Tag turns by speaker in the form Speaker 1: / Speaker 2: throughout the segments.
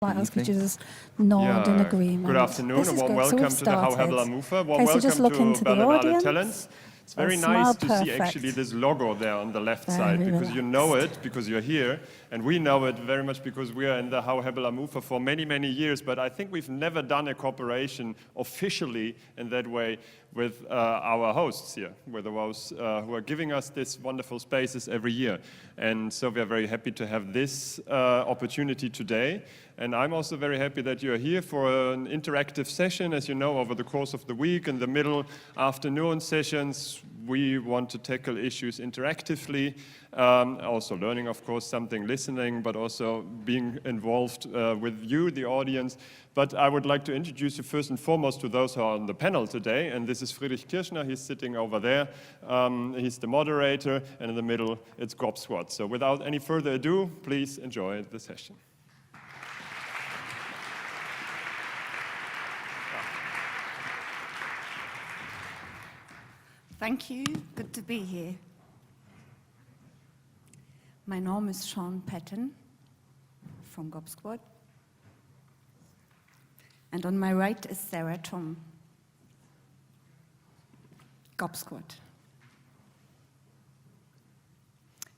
Speaker 1: Us, could you just nod in agreement?
Speaker 2: Good afternoon, a warm welcome to the HAU Hebbel am Ufer. Warm welcome to Berlinale Talents. It's very nice to see actually this logo there on the left side, because you know it, because you're here, and we know it very much because we are in the HAU Hebbel am Ufer for many, many years, but I think we've never done a cooperation officially in that way with our hosts here, with those who are giving us this wonderful spaces every year. And so we are very happy to have this opportunity today. And I'm also very happy that you're here for an interactive session. As you know, over the course of the week, in the middle afternoon sessions, we want to tackle issues interactively, also learning, of course, something, listening, but also being involved with you, the audience. But I would like to introduce you first and foremost to those who are on the panel today. And this is Friedrich Kirschner. He's sitting over there. He's the moderator. And in the middle, it's Gob Squad. So without any further ado, please enjoy the session.
Speaker 3: Thank you. Good to be here. My name is Patten from Gob Squad. And on my right is Thom. Gob Squad.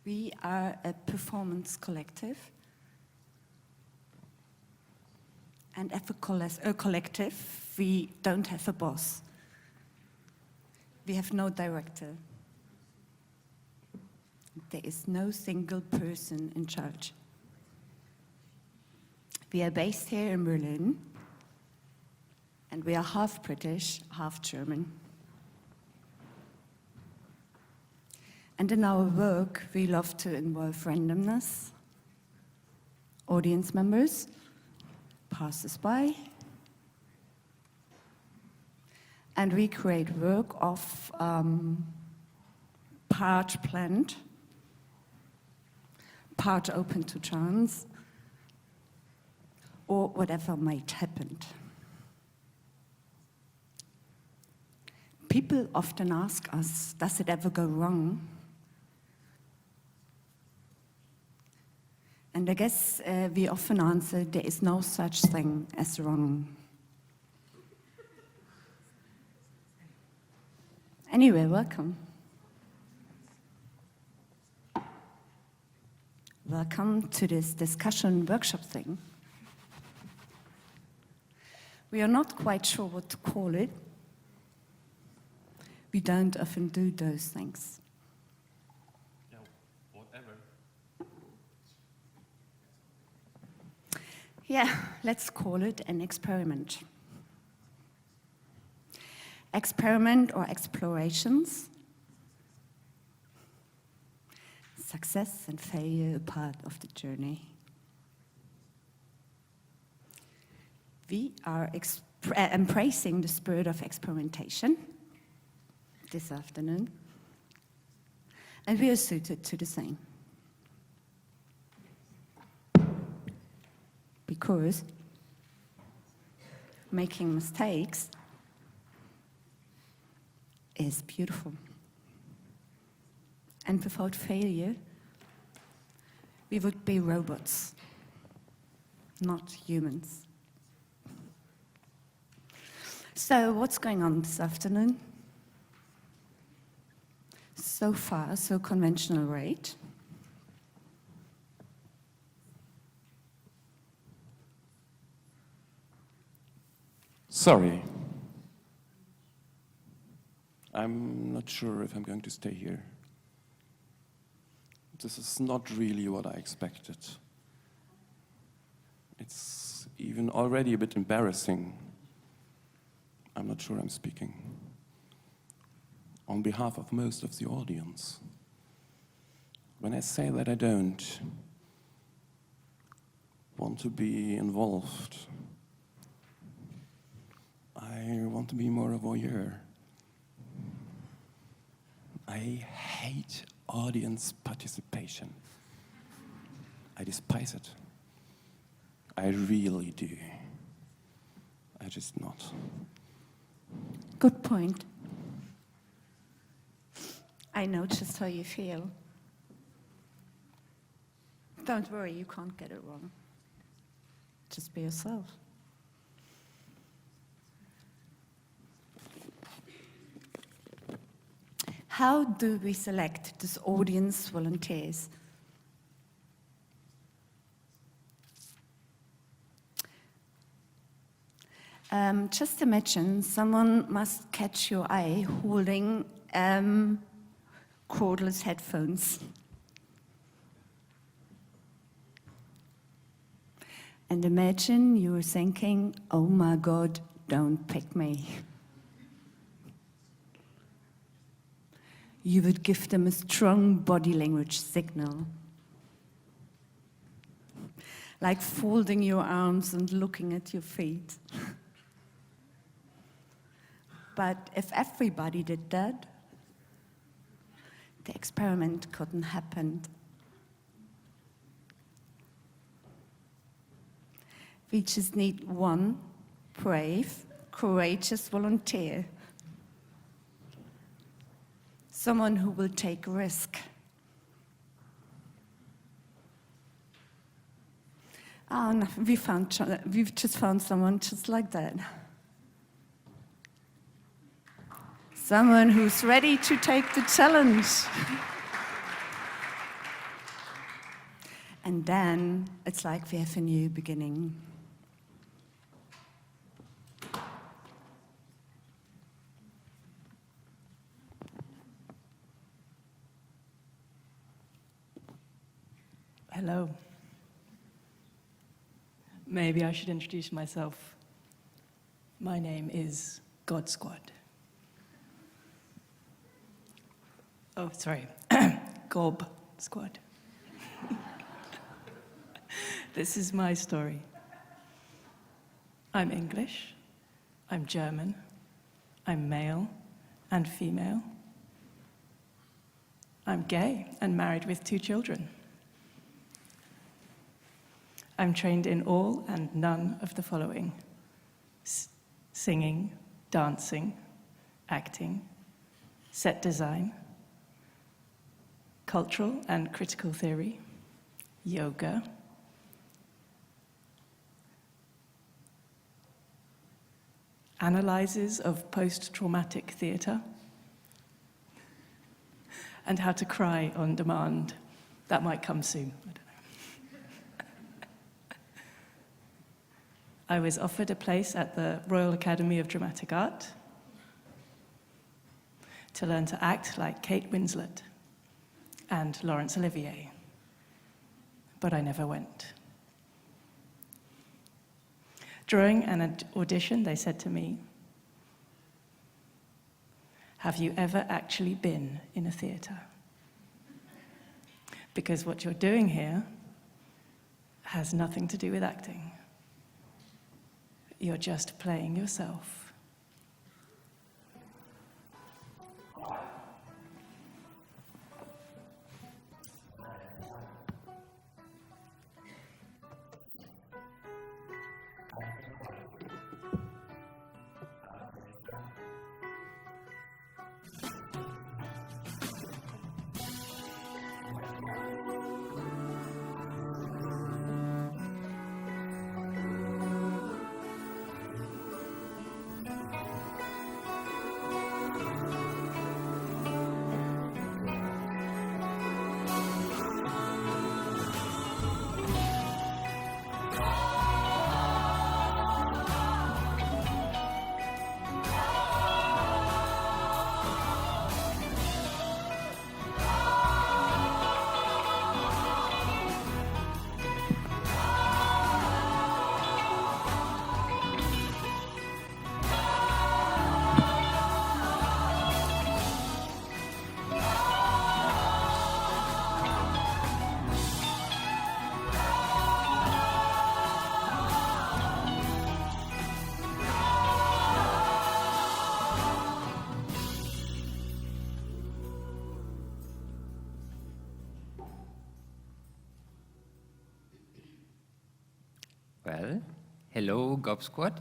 Speaker 3: We are a performance collective. And as a collective, we don't have a boss. We have no director. There is no single person in charge. We are based here in Berlin, and we are half British, half German. And in our work, we love to involve randomness, audience members, passers-by, and we create work of part planned, part open to chance, or whatever might happen. People often ask us, does it ever go wrong? And I guess we often answer, there is no such thing as wrong. Anyway, welcome. Welcome to this discussion workshop thing. We are not quite sure what to call it. We don't often do those things.
Speaker 2: Yeah, whatever.
Speaker 3: Yeah, let's call it an experiment. Experiment or explorations. Success and failure are part of the journey. We are embracing the spirit of experimentation this afternoon, and we are suited to the same. Because making mistakes is beautiful. And without failure, we would be robots, not humans. So what's going on this afternoon? So far, so conventional, right?
Speaker 4: Sorry. I'm not sure if I'm going to stay here. This is not really what I expected. It's even already a bit embarrassing. I'm not sure I'm speaking on behalf of most of the audience. When I say that I don't want to be involved, I want to be more a voyeur. I hate audience participation. I despise it. I really do. I just not.
Speaker 3: Good point. I know just how you feel. Don't worry, you can't get it wrong. Just be yourself. How do we select these audience volunteers? Just imagine someone must catch your eye holding cordless headphones. And imagine you're thinking, oh my God, don't pick me. You would give them a strong body language signal. Like folding your arms and looking at your feet. But if everybody did that, the experiment couldn't happen. We just need one brave, courageous volunteer. Someone who will take risk. Oh, no, we've just found someone just like that. Someone who's ready to take the challenge. And then it's like we have a new beginning.
Speaker 5: Hello. Maybe I should introduce myself. My name is Gob Squad. Oh, sorry. Gob Squad. This is my story. I'm English, I'm German, I'm male and female. I'm gay and married with 2 children. I'm trained in all and none of the following: singing, dancing, acting, set design, cultural and critical theory, yoga, analyses of post-traumatic theatre, and how to cry on demand. That might come soon. I don't know. I was offered a place at the Royal Academy of Dramatic Art to learn to act like Kate Winslet and Laurence Olivier, but I never went. During an audition, they said to me, "Have you ever actually been in a theatre? Because what you're doing here has nothing to do with acting. You're just playing yourself."
Speaker 6: Well, hello, Gob Squad.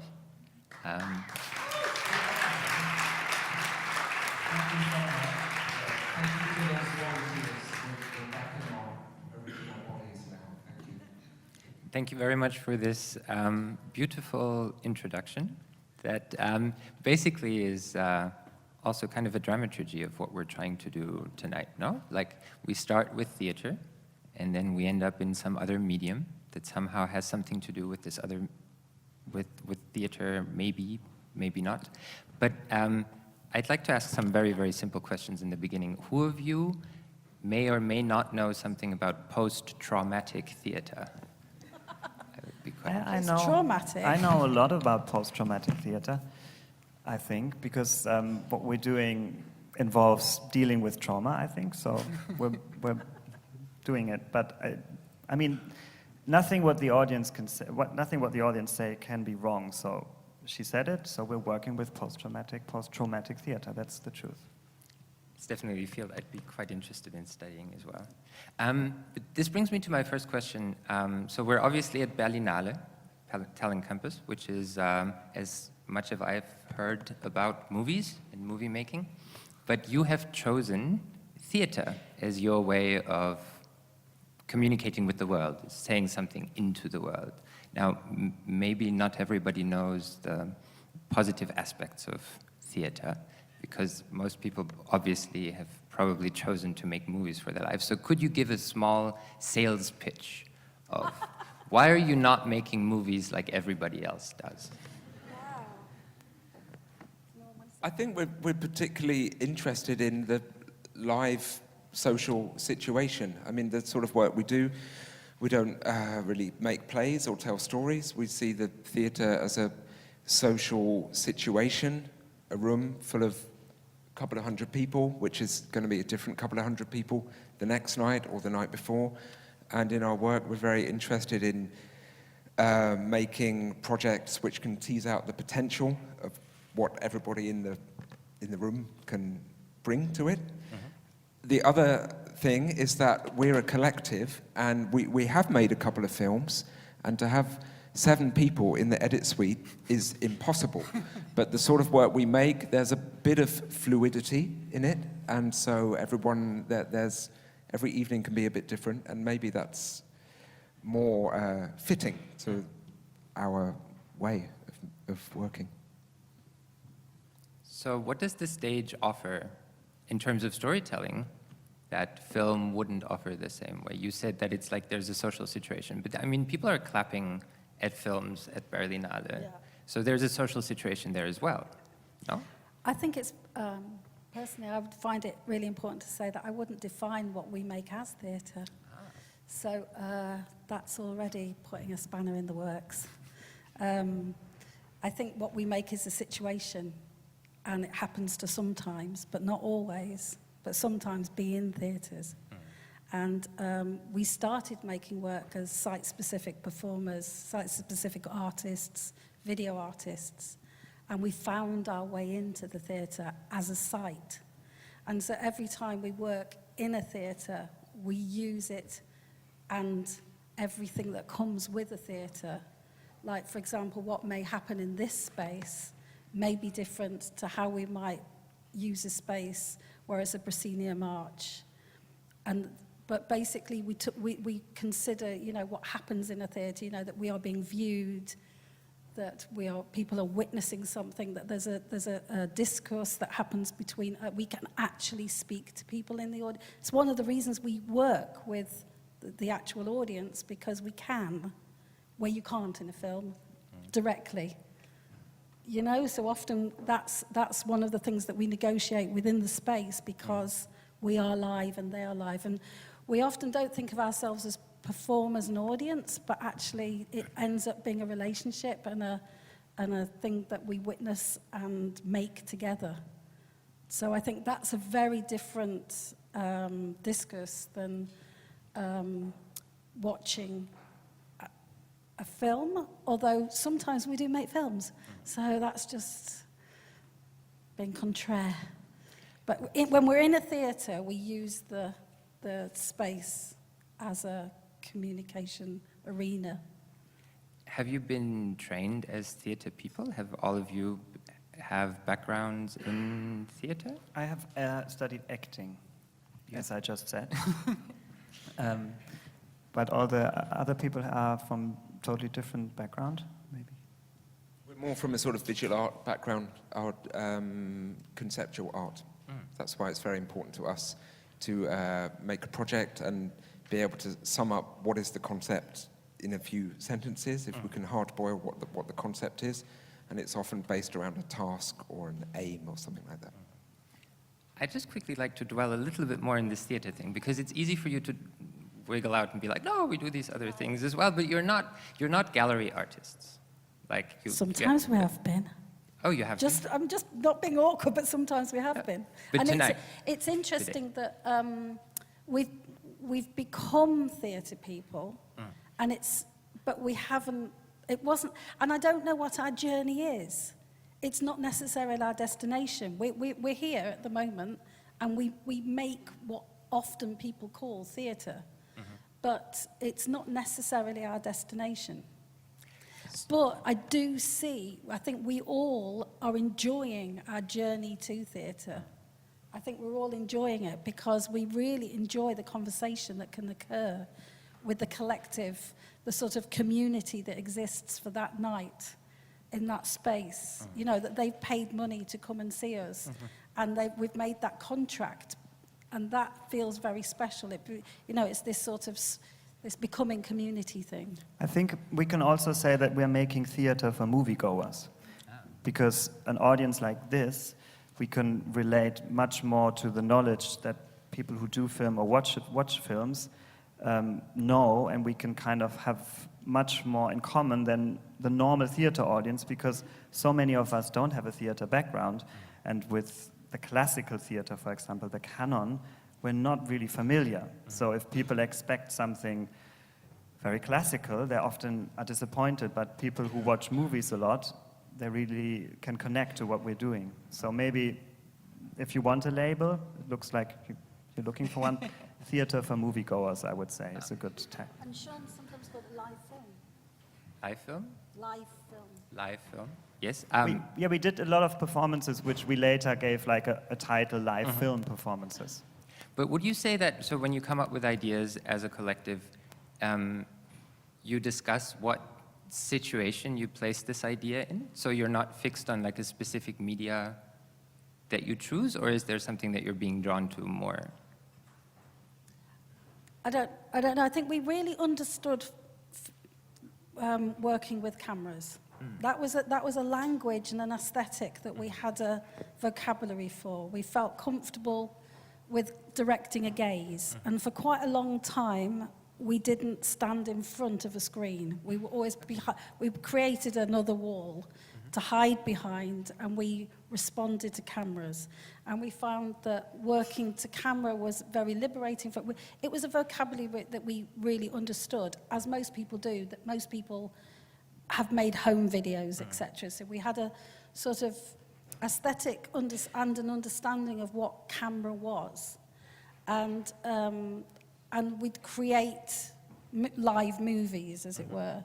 Speaker 6: Thank you very much for this beautiful introduction that basically is also kind of a dramaturgy of what we're trying to do tonight, no? Like, we start with theater, and then we end up in some other medium that somehow has something to do with this other, with theater, maybe not. But I'd like to ask some very, very simple questions in the beginning. Who of you may or may not know something about post-traumatic theater?
Speaker 1: I know. Traumatic.
Speaker 7: I know a lot about post-traumatic theater, I think, because what we're doing involves dealing with trauma, I think, so we're doing it. But I mean, nothing what the audience can say, nothing what the audience say can be wrong. So she said it, so we're working with post-traumatic theater. That's the truth.
Speaker 6: It's definitely a field I'd be quite interested in studying as well. But this brings me to my first question. So we're obviously at Berlinale, Talent Campus, which is, as much as I've heard about movies and movie making, but you have chosen theater as your way of communicating with the world, saying something into the world. Now, maybe not everybody knows the positive aspects of theater, because most people obviously have probably chosen to make movies for their lives. So could you give a small sales pitch of why are you not making movies like everybody else does?
Speaker 8: I think we're particularly interested in the live social situation. I mean, the sort of work we do, we don't really make plays or tell stories. We see the theatre as a social situation, a room full of a couple of hundred people, which is going to be a different couple of hundred people the next night or the night before. And in our work, we're very interested in making projects which can tease out the potential of what everybody in the room can bring to it. Mm-hmm. The other thing is that we're a collective, and we have made a couple of films, and to have 7 people in the edit suite is impossible. But the sort of work we make, there's a bit of fluidity in it, and so every evening can be a bit different, and maybe that's more fitting to our way of working.
Speaker 6: So what does the stage offer in terms of storytelling that film wouldn't offer the same way? You said that it's like there's a social situation, but I mean, people are clapping at films at Berlinale. Yeah. So there's a social situation there as well, no?
Speaker 1: I think it's, personally, I would find it really important to say that I wouldn't define what we make as theatre. Ah. So that's already putting a spanner in the works. I think what we make is a situation, and it happens to sometimes, but not always, but sometimes be in theatres. And we started making work as site-specific performers, site-specific artists, video artists, and we found our way into the theatre as a site. And so every time we work in a theatre, we use it and everything that comes with a theatre. Like, for example, what may happen in this space may be different to how we might use a space, whereas a Brassinia March. But basically, we consider, what happens in a theatre, that we are being viewed, that people are witnessing something, that there's a discourse that happens between, we can actually speak to people in the audience. It's one of the reasons we work with the actual audience, because we can, where you can't in a film, directly. So often that's one of the things that we negotiate within the space, because we are live and they are live. And we often don't think of ourselves as performers and audience, but actually it ends up being a relationship and a thing that we witness and make together. So I think that's a very different discourse than watching a film, although sometimes we do make films. So that's just being contraire. But when we're in a theatre, we use the space as a communication arena.
Speaker 6: Have you been trained as theatre people? Have all of you have backgrounds in theatre?
Speaker 7: I have studied acting, as I just said. but all the other people are from totally different background, maybe.
Speaker 8: We're more from a sort of visual art background, art, conceptual art. That's why it's very important to us to make a project and be able to sum up what is the concept in a few sentences, if we can hard-boil what the concept is, and it's often based around a task or an aim or something like that.
Speaker 6: I'd just quickly like to dwell a little bit more in this theater thing, because it's easy for you to wiggle out and be like, no, we do these other things as well, but you're not gallery artists. Like
Speaker 1: Sometimes we have been.
Speaker 6: Oh, you have been?
Speaker 1: I'm just not being awkward, but sometimes we have been.
Speaker 6: But
Speaker 1: and
Speaker 6: tonight,
Speaker 1: it's interesting that we've become theatre people, but we haven't. It wasn't, and I don't know what our journey is. It's not necessarily our destination. We're here at the moment, and we make what often people call theatre, but it's not necessarily our destination. But I think we all are enjoying our journey to theatre. I think we're all enjoying it because we really enjoy the conversation that can occur with the collective, the sort of community that exists for that night in that space. You know, that they've paid money to come and see us, and we've made that contract, and that feels very special. It's this sort of this becoming community thing.
Speaker 7: I think we can also say that we're making theater for moviegoers, because an audience like this, we can relate much more to the knowledge that people who do film or watch films know, and we can kind of have much more in common than the normal theater audience, because so many of us don't have a theater background, and with the classical theater, for example, the canon, we're not really familiar. So if people expect something very classical, they often are disappointed, but people who watch movies a lot, they really can connect to what we're doing. So maybe if you want a label, it looks like you're looking for one, theater for moviegoers, I would say, is a good tag.
Speaker 1: And Sean sometimes called it live film.
Speaker 6: Live film?
Speaker 1: Live film.
Speaker 6: Live film, yes.
Speaker 7: We did a lot of performances, which we later gave like a title, live film performances.
Speaker 6: But would you say that, so when you come up with ideas as a collective, you discuss what situation you place this idea in? So you're not fixed on like a specific media that you choose, or is there something that you're being drawn to more?
Speaker 1: I don't know. I think we really understood working with cameras. That was a language and an aesthetic that we had a vocabulary for. We felt comfortable with directing a gaze, and for quite a long time we didn't stand in front of a screen. We were always we created another wall to hide behind, and we responded to cameras. And we found that working to camera was very liberating. It was a vocabulary that we really understood, as most people do, that most people have made home videos, etc. So we had a sort of aesthetic and an understanding of what camera was. And we'd create live movies, as it were.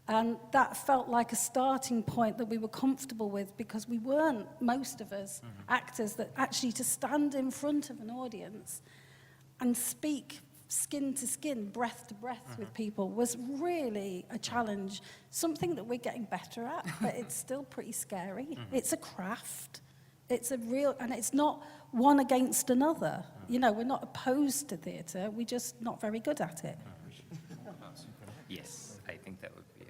Speaker 1: And that felt like a starting point that we were comfortable with, because we weren't, most of us, actors that actually to stand in front of an audience and speak skin to skin, breath to breath with people was really a challenge, something that we're getting better at, but it's still pretty scary. It's a craft. It's a real, and it's not one against another. You know, we're not opposed to theatre, we're just not very good at it.
Speaker 6: Yes, I think that would be it.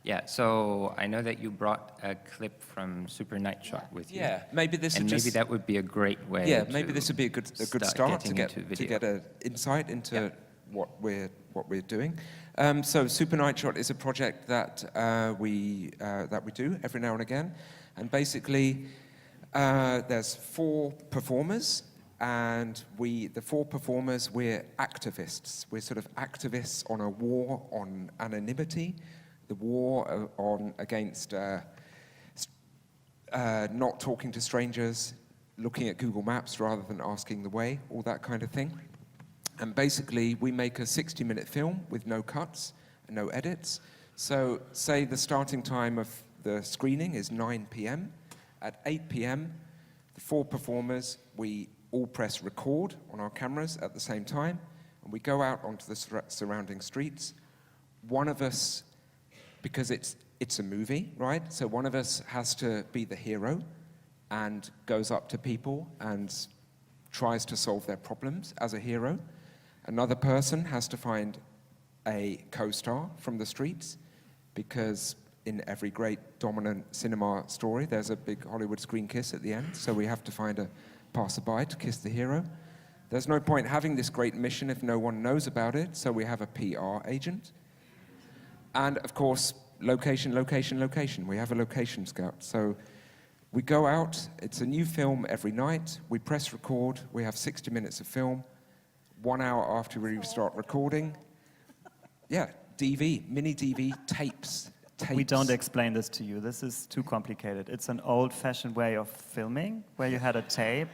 Speaker 6: Yeah, so I know that you brought a clip from Super Night Shot with you.
Speaker 8: Yeah, maybe this would
Speaker 6: maybe that would be a great way.
Speaker 8: Yeah, maybe this would be a good start to get an insight into what we're doing. So Super Night Shot is a project that we do every now and again, and basically there's 4 performers. And the 4 performers, we're activists. We're sort of activists on a war on anonymity, the war against not talking to strangers, looking at Google Maps rather than asking the way, all that kind of thing. And basically, we make a 60-minute film with no cuts and no edits. So say the starting time of the screening is 9 p.m. At 8 p.m., the 4 performers, we all press record on our cameras at the same time, We go out onto the surrounding streets. One of us, because it's a movie, right? So one of us has to be the hero and goes up to people and tries to solve their problems as a hero. Another person has to find a co-star from the streets, because in every great dominant cinema story, there's a big Hollywood screen kiss at the end, so we have to find a passerby to kiss the hero. There's no point having this great mission if no one knows about it, so we have a PR agent. And of course, location, location, location. We have a location scout. So we go out, it's a new film every night, we press record, we have 60 minutes of film. 1 hour after we start recording, DV, mini DV, tapes.
Speaker 7: We don't explain this to you. This is too complicated. It's an old-fashioned way of filming where you had a tape.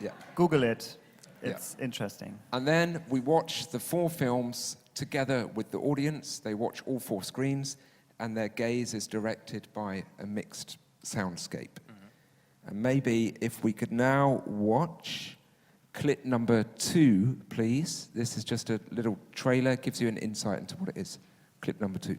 Speaker 8: Yeah.
Speaker 7: Google it. It's interesting.
Speaker 8: And then we watch the 4 films together with the audience. They watch all 4 screens, and their gaze is directed by a mixed soundscape. And maybe if we could now watch clip number 2, please. This is just a little trailer, gives you an insight into what it is. Clip number 2.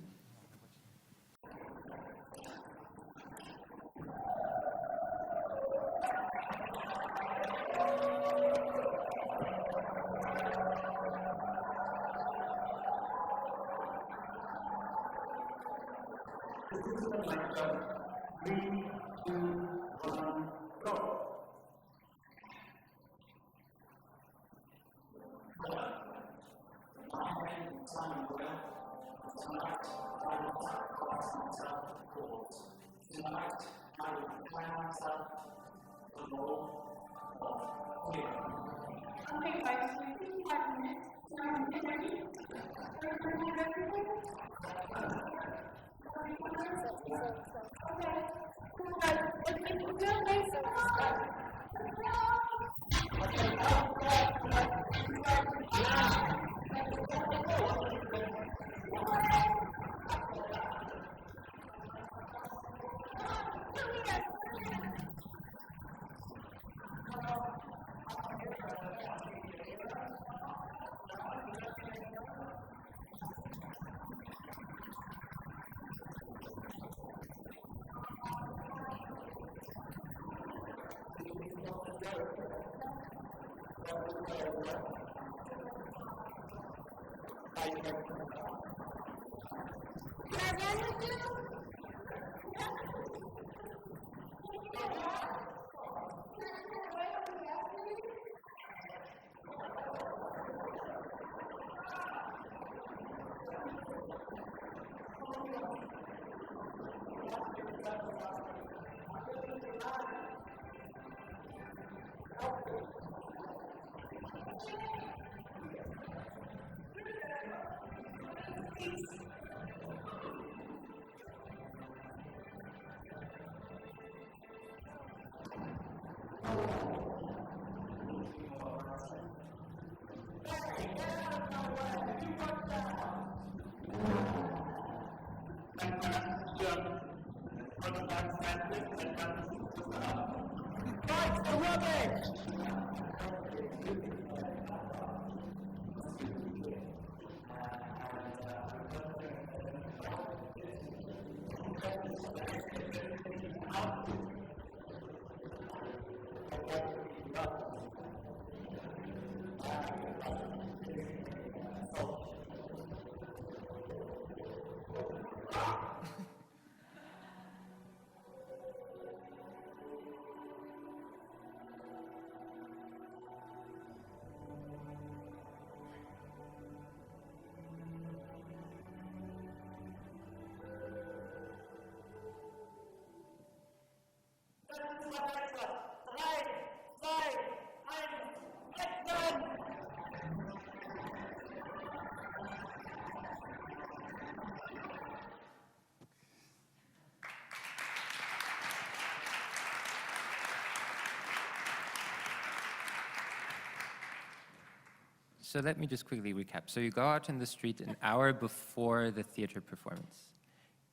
Speaker 6: So let me just quickly recap. So you go out in the street an hour before the theater performance,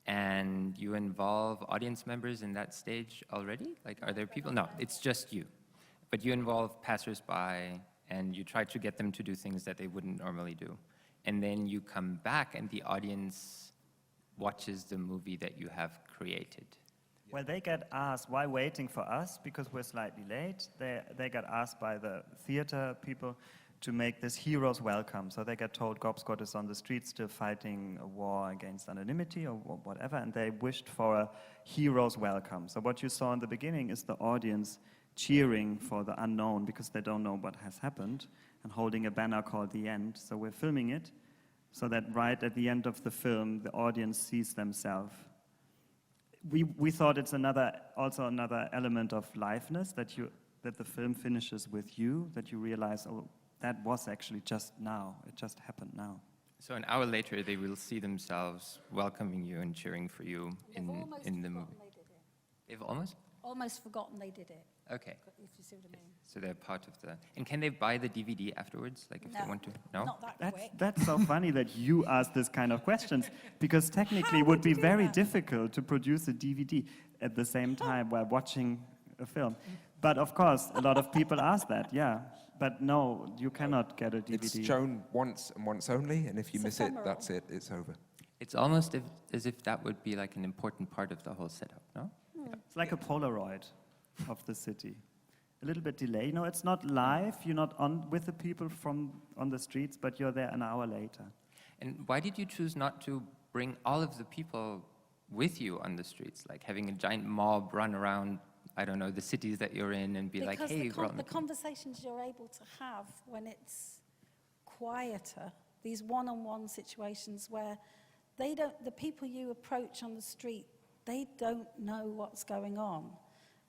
Speaker 6: and you involve audience members in that stage already? Like, are there people? No, it's just you. But you involve passersby and you try to get them to do things that they wouldn't normally do. And then you come back and the audience watches the movie that you have created.
Speaker 7: Well, they get asked, why waiting for us? Because we're slightly late. They got asked by the theater people to make this hero's welcome. So they get told Gob Squad is on the street still fighting a war against anonymity or whatever, and they wished for a hero's welcome. So what you saw in the beginning is the audience cheering for the unknown because they don't know what has happened and holding a banner called The End. So we're filming it so that right at the end of the film, the audience sees themselves. We thought it's also another element of liveness that the film finishes with you, that you realize, oh, that was actually just now. It just happened now.
Speaker 6: So an hour later, they will see themselves welcoming you and cheering for you in the movie.
Speaker 1: They did it.
Speaker 6: They've almost?
Speaker 1: Almost forgotten they did it.
Speaker 6: Okay.
Speaker 1: If you see what I mean.
Speaker 6: So they're part of the... And can they buy the DVD afterwards, like if they want to? No?
Speaker 1: Not that quick.
Speaker 7: That's so funny that you ask this kind of questions, because technically it would be very difficult to produce a DVD at the same time while watching a film. But of course, a lot of people ask that, yeah. But no, you cannot get a DVD.
Speaker 8: It's shown once and once only, and if you miss it, that's it, it's over.
Speaker 6: It's almost as if that would be like an important part of the whole setup, no?
Speaker 7: It's like a Polaroid of the city. A little bit delay. You know, it's not live, you're not on with the people on the streets, but you're there an hour later.
Speaker 6: And why did you choose not to bring all of the people with you on the streets, like having a giant mob run around, I don't know, the cities that you're in and be
Speaker 1: Because
Speaker 6: like, hey,
Speaker 1: the conversations you're able to have when it's quieter, these one-on-one situations where the people you approach on the street, they don't know what's going on.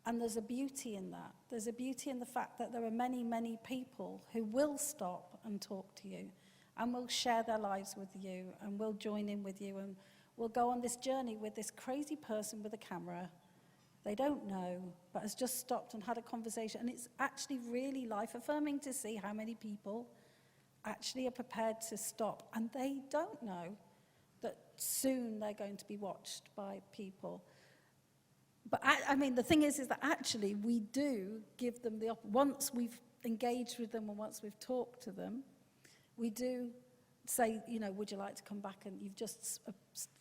Speaker 1: And there's a beauty in that. There's a beauty in the fact that there are many, many people who will stop and talk to you and will share their lives with you and will join in with you and will go on this journey with this crazy person with a camera they don't know, but has just stopped and had a conversation. And it's actually really life-affirming to see how many people actually are prepared to stop. And they don't know that soon they're going to be watched by people. But I mean, the thing is that actually we do give them the once we've engaged with them and once we've talked to them, we do say, you know, would you like to come back and you've just,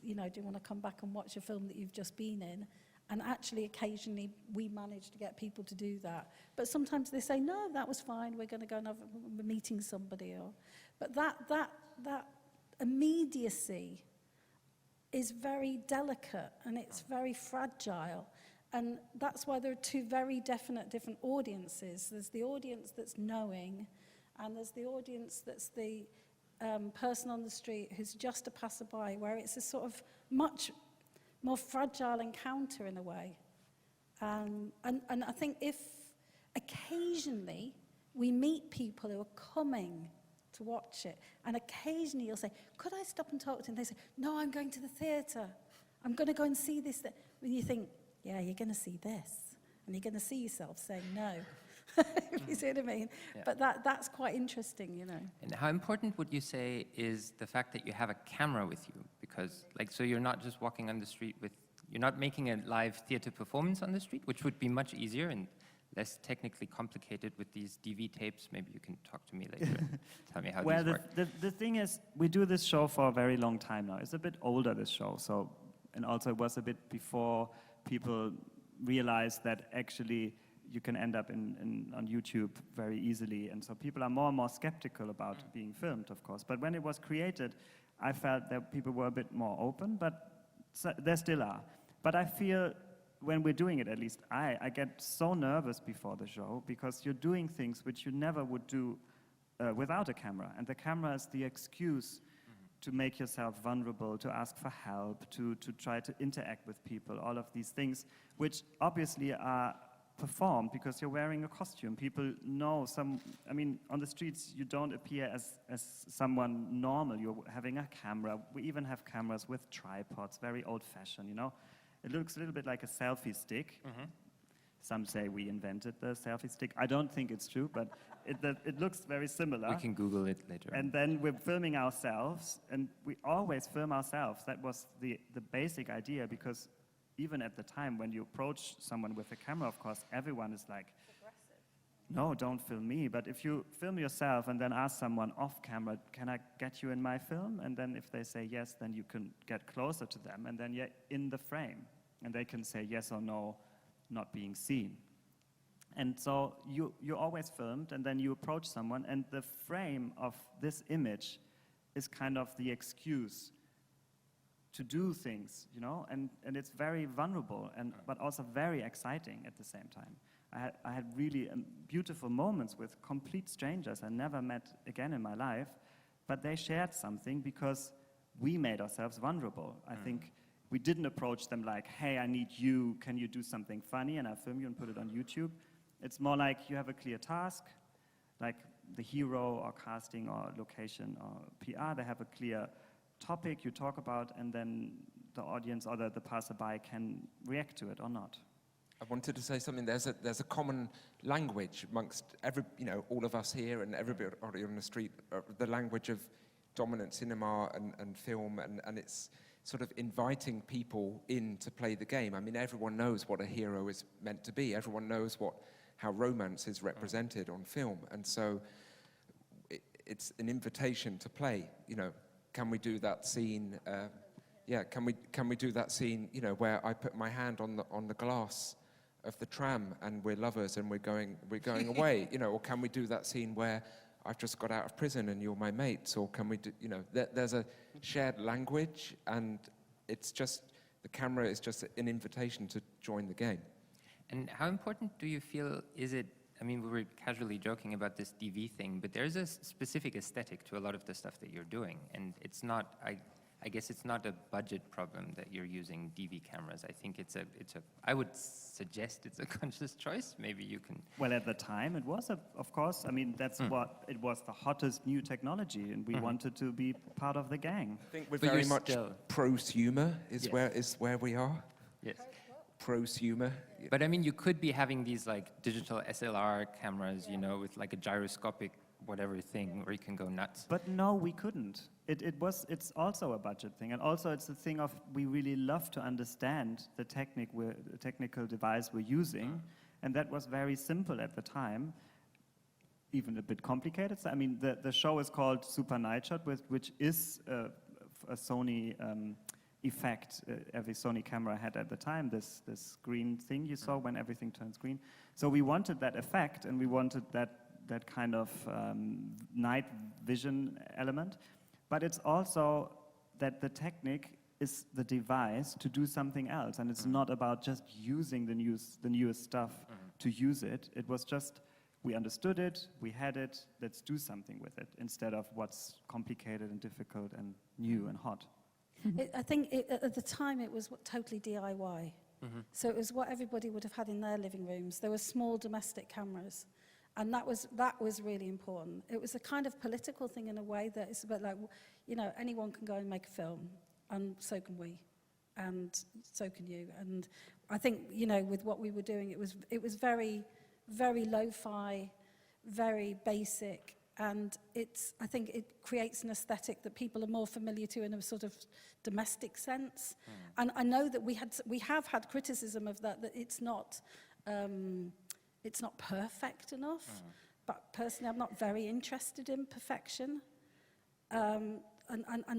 Speaker 1: you know, do you want to come back and watch a film that you've just been in? And actually, occasionally, we manage to get people to do that. But sometimes they say, no, that was fine, we're going to go and we're meeting somebody. But that immediacy is very delicate and it's very fragile. And that's why there are two very different audiences. There's the audience that's knowing, and there's the audience that's the person on the street who's just a passerby, where it's a sort of much more fragile encounter in a way. And I think if occasionally we meet people who are coming to watch it, and occasionally you'll say, could I stop and talk to them? They say, no, I'm going to the theatre. I'm going to go and see this. When you think, yeah, you're going to see this. And you're going to see yourself saying no. You see what I mean? Yeah. But that's quite interesting, you know.
Speaker 6: And how important would you say is the fact that you have a camera with you? Because, like, so you're not just walking on the street you're not making a live theater performance on the street, which would be much easier and less technically complicated with these DV tapes. Maybe you can talk to me later and tell me how these work.
Speaker 7: Well, the thing is, we do this show for a very long time now. It's a bit older, this show, and also it was a bit before people realized that actually you can end up on YouTube very easily. And so people are more and more skeptical about being filmed, of course. But when it was created, I felt that people were a bit more open, but there still are. But I feel when we're doing it, at least I get so nervous before the show because you're doing things which you never would do without a camera. And the camera is the excuse to make yourself vulnerable, to ask for help, to try to interact with people, all of these things, which obviously are performed because you're wearing a costume. People know on the streets you don't appear as someone normal. You're having a camera. We even have cameras with tripods, very old-fashioned, you know. It looks a little bit like a selfie stick. Mm-hmm. Some say we invented the selfie stick. I don't think it's true, but it looks very similar.
Speaker 6: We can Google it later.
Speaker 7: And then we're filming ourselves, and we always film ourselves. That was the basic idea, because even at the time when you approach someone with a camera, of course, everyone is like, no, don't film me. But if you film yourself and then ask someone off camera, can I get you in my film? And then if they say yes, then you can get closer to them and then you're in the frame. And they can say yes or no, not being seen. And so you're always filmed, and then you approach someone, and the frame of this image is kind of the excuse to do things, you know, and it's very vulnerable, but also very exciting at the same time. I had really beautiful moments with complete strangers I never met again in my life, but they shared something because we made ourselves vulnerable. I think we didn't approach them like, hey, I need you, can you do something funny, and I'll film you and put it on YouTube. It's more like you have a clear task, like the hero or casting or location or PR, they have a clear topic you talk about, and then the audience or the passerby can react to it or not.
Speaker 8: I wanted to say something. There's a common language amongst all of us here and everybody on the street, the language of dominant cinema and film, and it's sort of inviting people in to play the game. I mean, everyone knows what a hero is meant to be. Everyone knows how romance is represented on film, and so it's an invitation to play. You know, can we do that scene? Can we do that scene? You know, where I put my hand on the glass of the tram and we're lovers and we're going away. You know, or can we do that scene where I've just got out of prison and you're my mates? Or can we do? You know, there's a shared language, and it's just the camera is just an invitation to join the game.
Speaker 6: And how important do you feel is it? I mean, we were casually joking about this DV thing, but there's a specific aesthetic to a lot of the stuff that you're doing, and it's not. I guess it's not a budget problem that you're using DV cameras. I think I would suggest it's a conscious choice. Maybe you can.
Speaker 7: Well, at the time, it was, of course. I mean, that's what it was, the hottest new technology, and we wanted to be part of the gang.
Speaker 8: I think we're very much prosumer is where we are.
Speaker 6: Yes.
Speaker 8: Prosumer.
Speaker 6: But I mean, you could be having these like digital SLR cameras, you know, with like a gyroscopic whatever thing where you can go nuts.
Speaker 7: But no, we couldn't. It's also a budget thing, and also it's a thing of we really love to understand the technical device we're using, and that was very simple at the time, even a bit complicated. So, I mean, the show is called Super Night Shot, which is a Sony effect every Sony camera had at the time, this green thing you saw when everything turns green. So we wanted that effect, and we wanted that kind of night vision element. But it's also that the technique is the device to do something else, and it's not about just using the newest stuff to use it. It was just, we understood it, we had it, let's do something with it, instead of what's complicated and difficult and new and hot.
Speaker 1: I think at the time it was totally DIY. So it was what everybody would have had in their living rooms. There were small domestic cameras. And that was really important. It was a kind of political thing in a way that it's a bit like, you know, anyone can go and make a film, and so can we, and so can you. And I think, you know, with what we were doing, it was very, very lo-fi, very basic, and I think it creates an aesthetic that people are more familiar to in a sort of domestic sense. And I know that we have had criticism of that it's not. It's not perfect enough, but personally I'm not very interested in perfection. And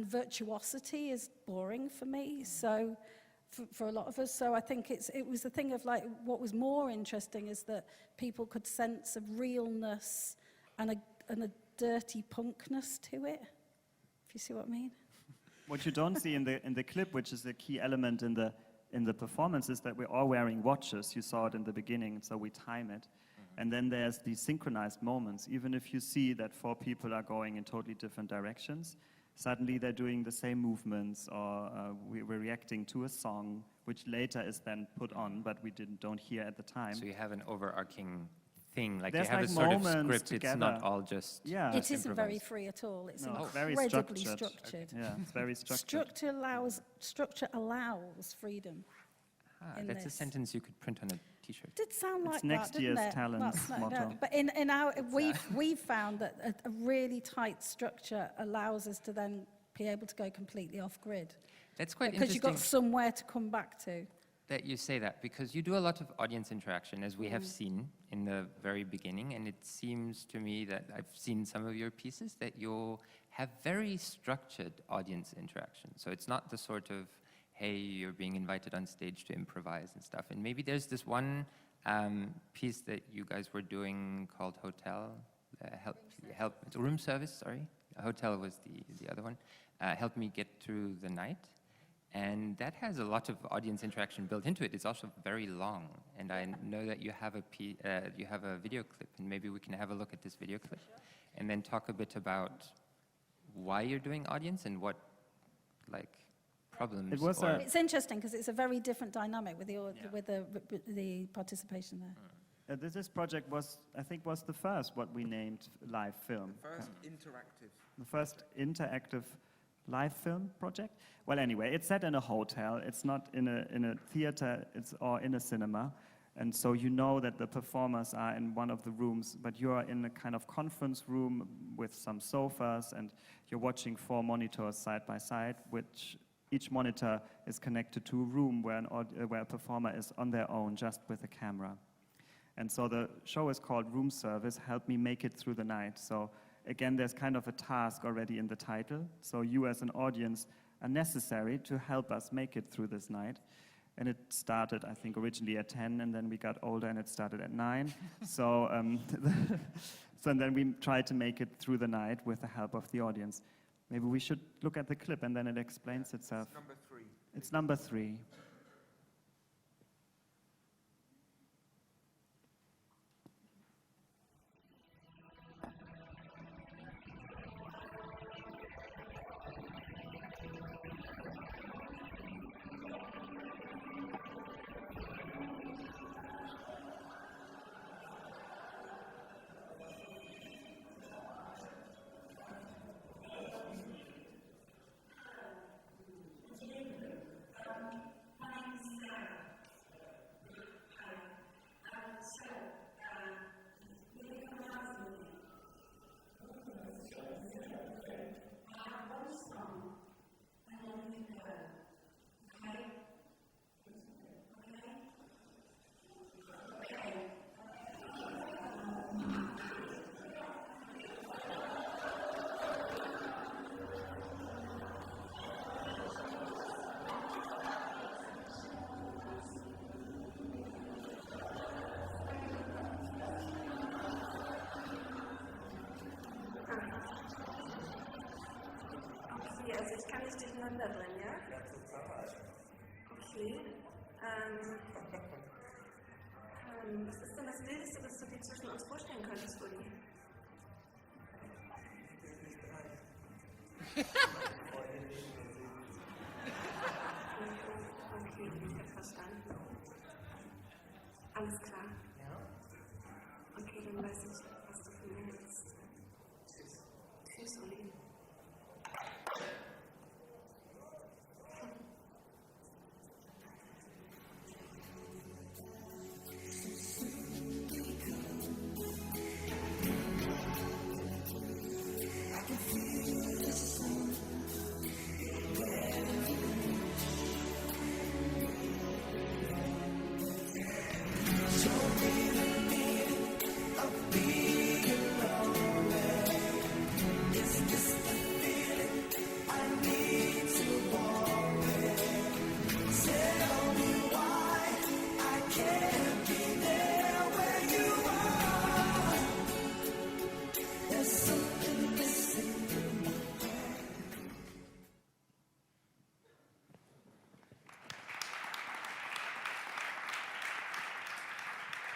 Speaker 1: virtuosity is boring for me, so for a lot of us. So I think it was a thing of like, what was more interesting is that people could sense a realness and a dirty punkness to it, if you see what I mean.
Speaker 7: What you don't see in the clip, which is a key element in the performance, is that we're all wearing watches. You saw it in the beginning, so we time it. And then there's these synchronized moments. Even if you see that 4 people are going in totally different directions, suddenly they're doing the same movements, or we're reacting to a song, which later is then put on, but we don't hear at the time.
Speaker 6: So you have an overarching thing, like
Speaker 7: there's
Speaker 6: you have
Speaker 7: like
Speaker 6: a sort of
Speaker 7: moments
Speaker 6: script, it's not all just
Speaker 1: It isn't very free at all. It's
Speaker 7: very
Speaker 1: incredibly
Speaker 7: structured.
Speaker 1: structured.
Speaker 7: Yeah, it's very structured.
Speaker 1: Structure allows freedom.
Speaker 6: That's a sentence you could print on a T-shirt.
Speaker 1: It did sound like
Speaker 7: it's next
Speaker 1: that,
Speaker 7: year's
Speaker 1: didn't it?
Speaker 7: talent motto.
Speaker 1: But we've found that a really tight structure allows us to then be able to go completely off grid.
Speaker 6: That's quite
Speaker 1: because
Speaker 6: interesting.
Speaker 1: you've got somewhere to come back to.
Speaker 6: that you say that, because you do a lot of audience interaction, as we have seen in the very beginning, and it seems to me that I've seen some of your pieces that you have very structured audience interaction. So it's not the sort of, hey, you're being invited on stage to improvise and stuff. And maybe there's this one piece that you guys were doing called Room Service, sorry. Hotel was the other one. Help Me Get Through the Night. And that has a lot of audience interaction built into it. It's also very long. And I know that you have a video clip, and maybe we can have a look at this video clip and then talk a bit about why you're doing audience and what, like, problems.
Speaker 1: It's interesting because it's a very different dynamic with the participation there.
Speaker 7: This project was the first what we named live film. The first interactive live film project. Well, anyway, it's set in a hotel. It's not in a theater. Or in a cinema, and so you know that the performers are in one of the rooms, but you are in a kind of conference room with some sofas, and you're watching 4 monitors side by side, which each monitor is connected to a room where a performer is on their own, just with a camera. And so the show is called Room Service, Help Me Make It Through the Night. So again, there's kind of a task already in the title. So you as an audience are necessary to help us make it through this night. And it started, I think, originally at 10, and then we got older and it started at 9. So and then we tried to make it through the night with the help of the audience. Maybe we should look at the clip and then it explains itself.
Speaker 8: It's number 3.
Speaker 7: It's number 3.
Speaker 9: Also ich kann nicht durcheinander bringen, ja? Ja, total. Okay. Was ist denn das Wildeste, was du dir zwischen uns vorstellen könntest, Uli? Okay, ich habe verstanden. Alles klar. Ja. Okay, dann weiß ich, was du von mir willst. Tschüss, Uli.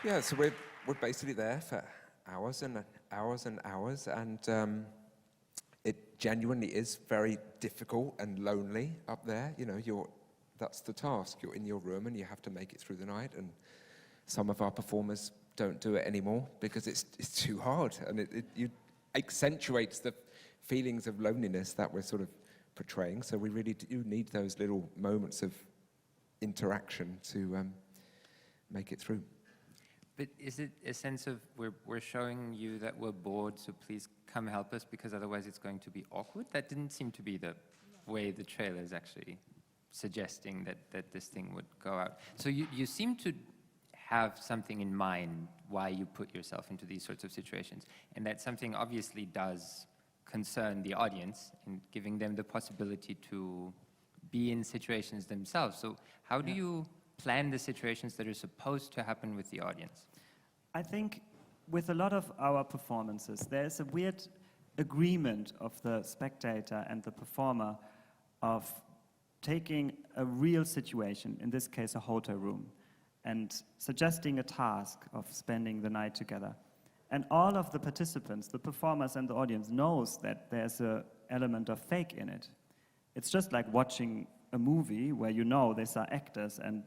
Speaker 8: Yeah, so we're basically there for hours and hours and hours, and it genuinely is very difficult and lonely up there. You know, that's the task. You're in your room and you have to make it through the night, and some of our performers don't do it anymore because it's too hard, and it accentuates the feelings of loneliness that we're sort of portraying. So we really do need those little moments of interaction to make it through.
Speaker 6: But is it a sense of we're showing you that we're bored, so please come help us because otherwise it's going to be awkward? That didn't seem to be the way the trailers actually suggesting that this thing would go out. So you seem to have something in mind why you put yourself into these sorts of situations, and that something obviously does concern the audience in giving them the possibility to be in situations themselves. So how do you plan the situations that are supposed to happen with the audience?
Speaker 7: I think with a lot of our performances, there's a weird agreement of the spectator and the performer of taking a real situation, in this case a hotel room, and suggesting a task of spending the night together. And all of the participants, the performers and the audience, knows that there's an element of fake in it. It's just like watching a movie where you know these are actors and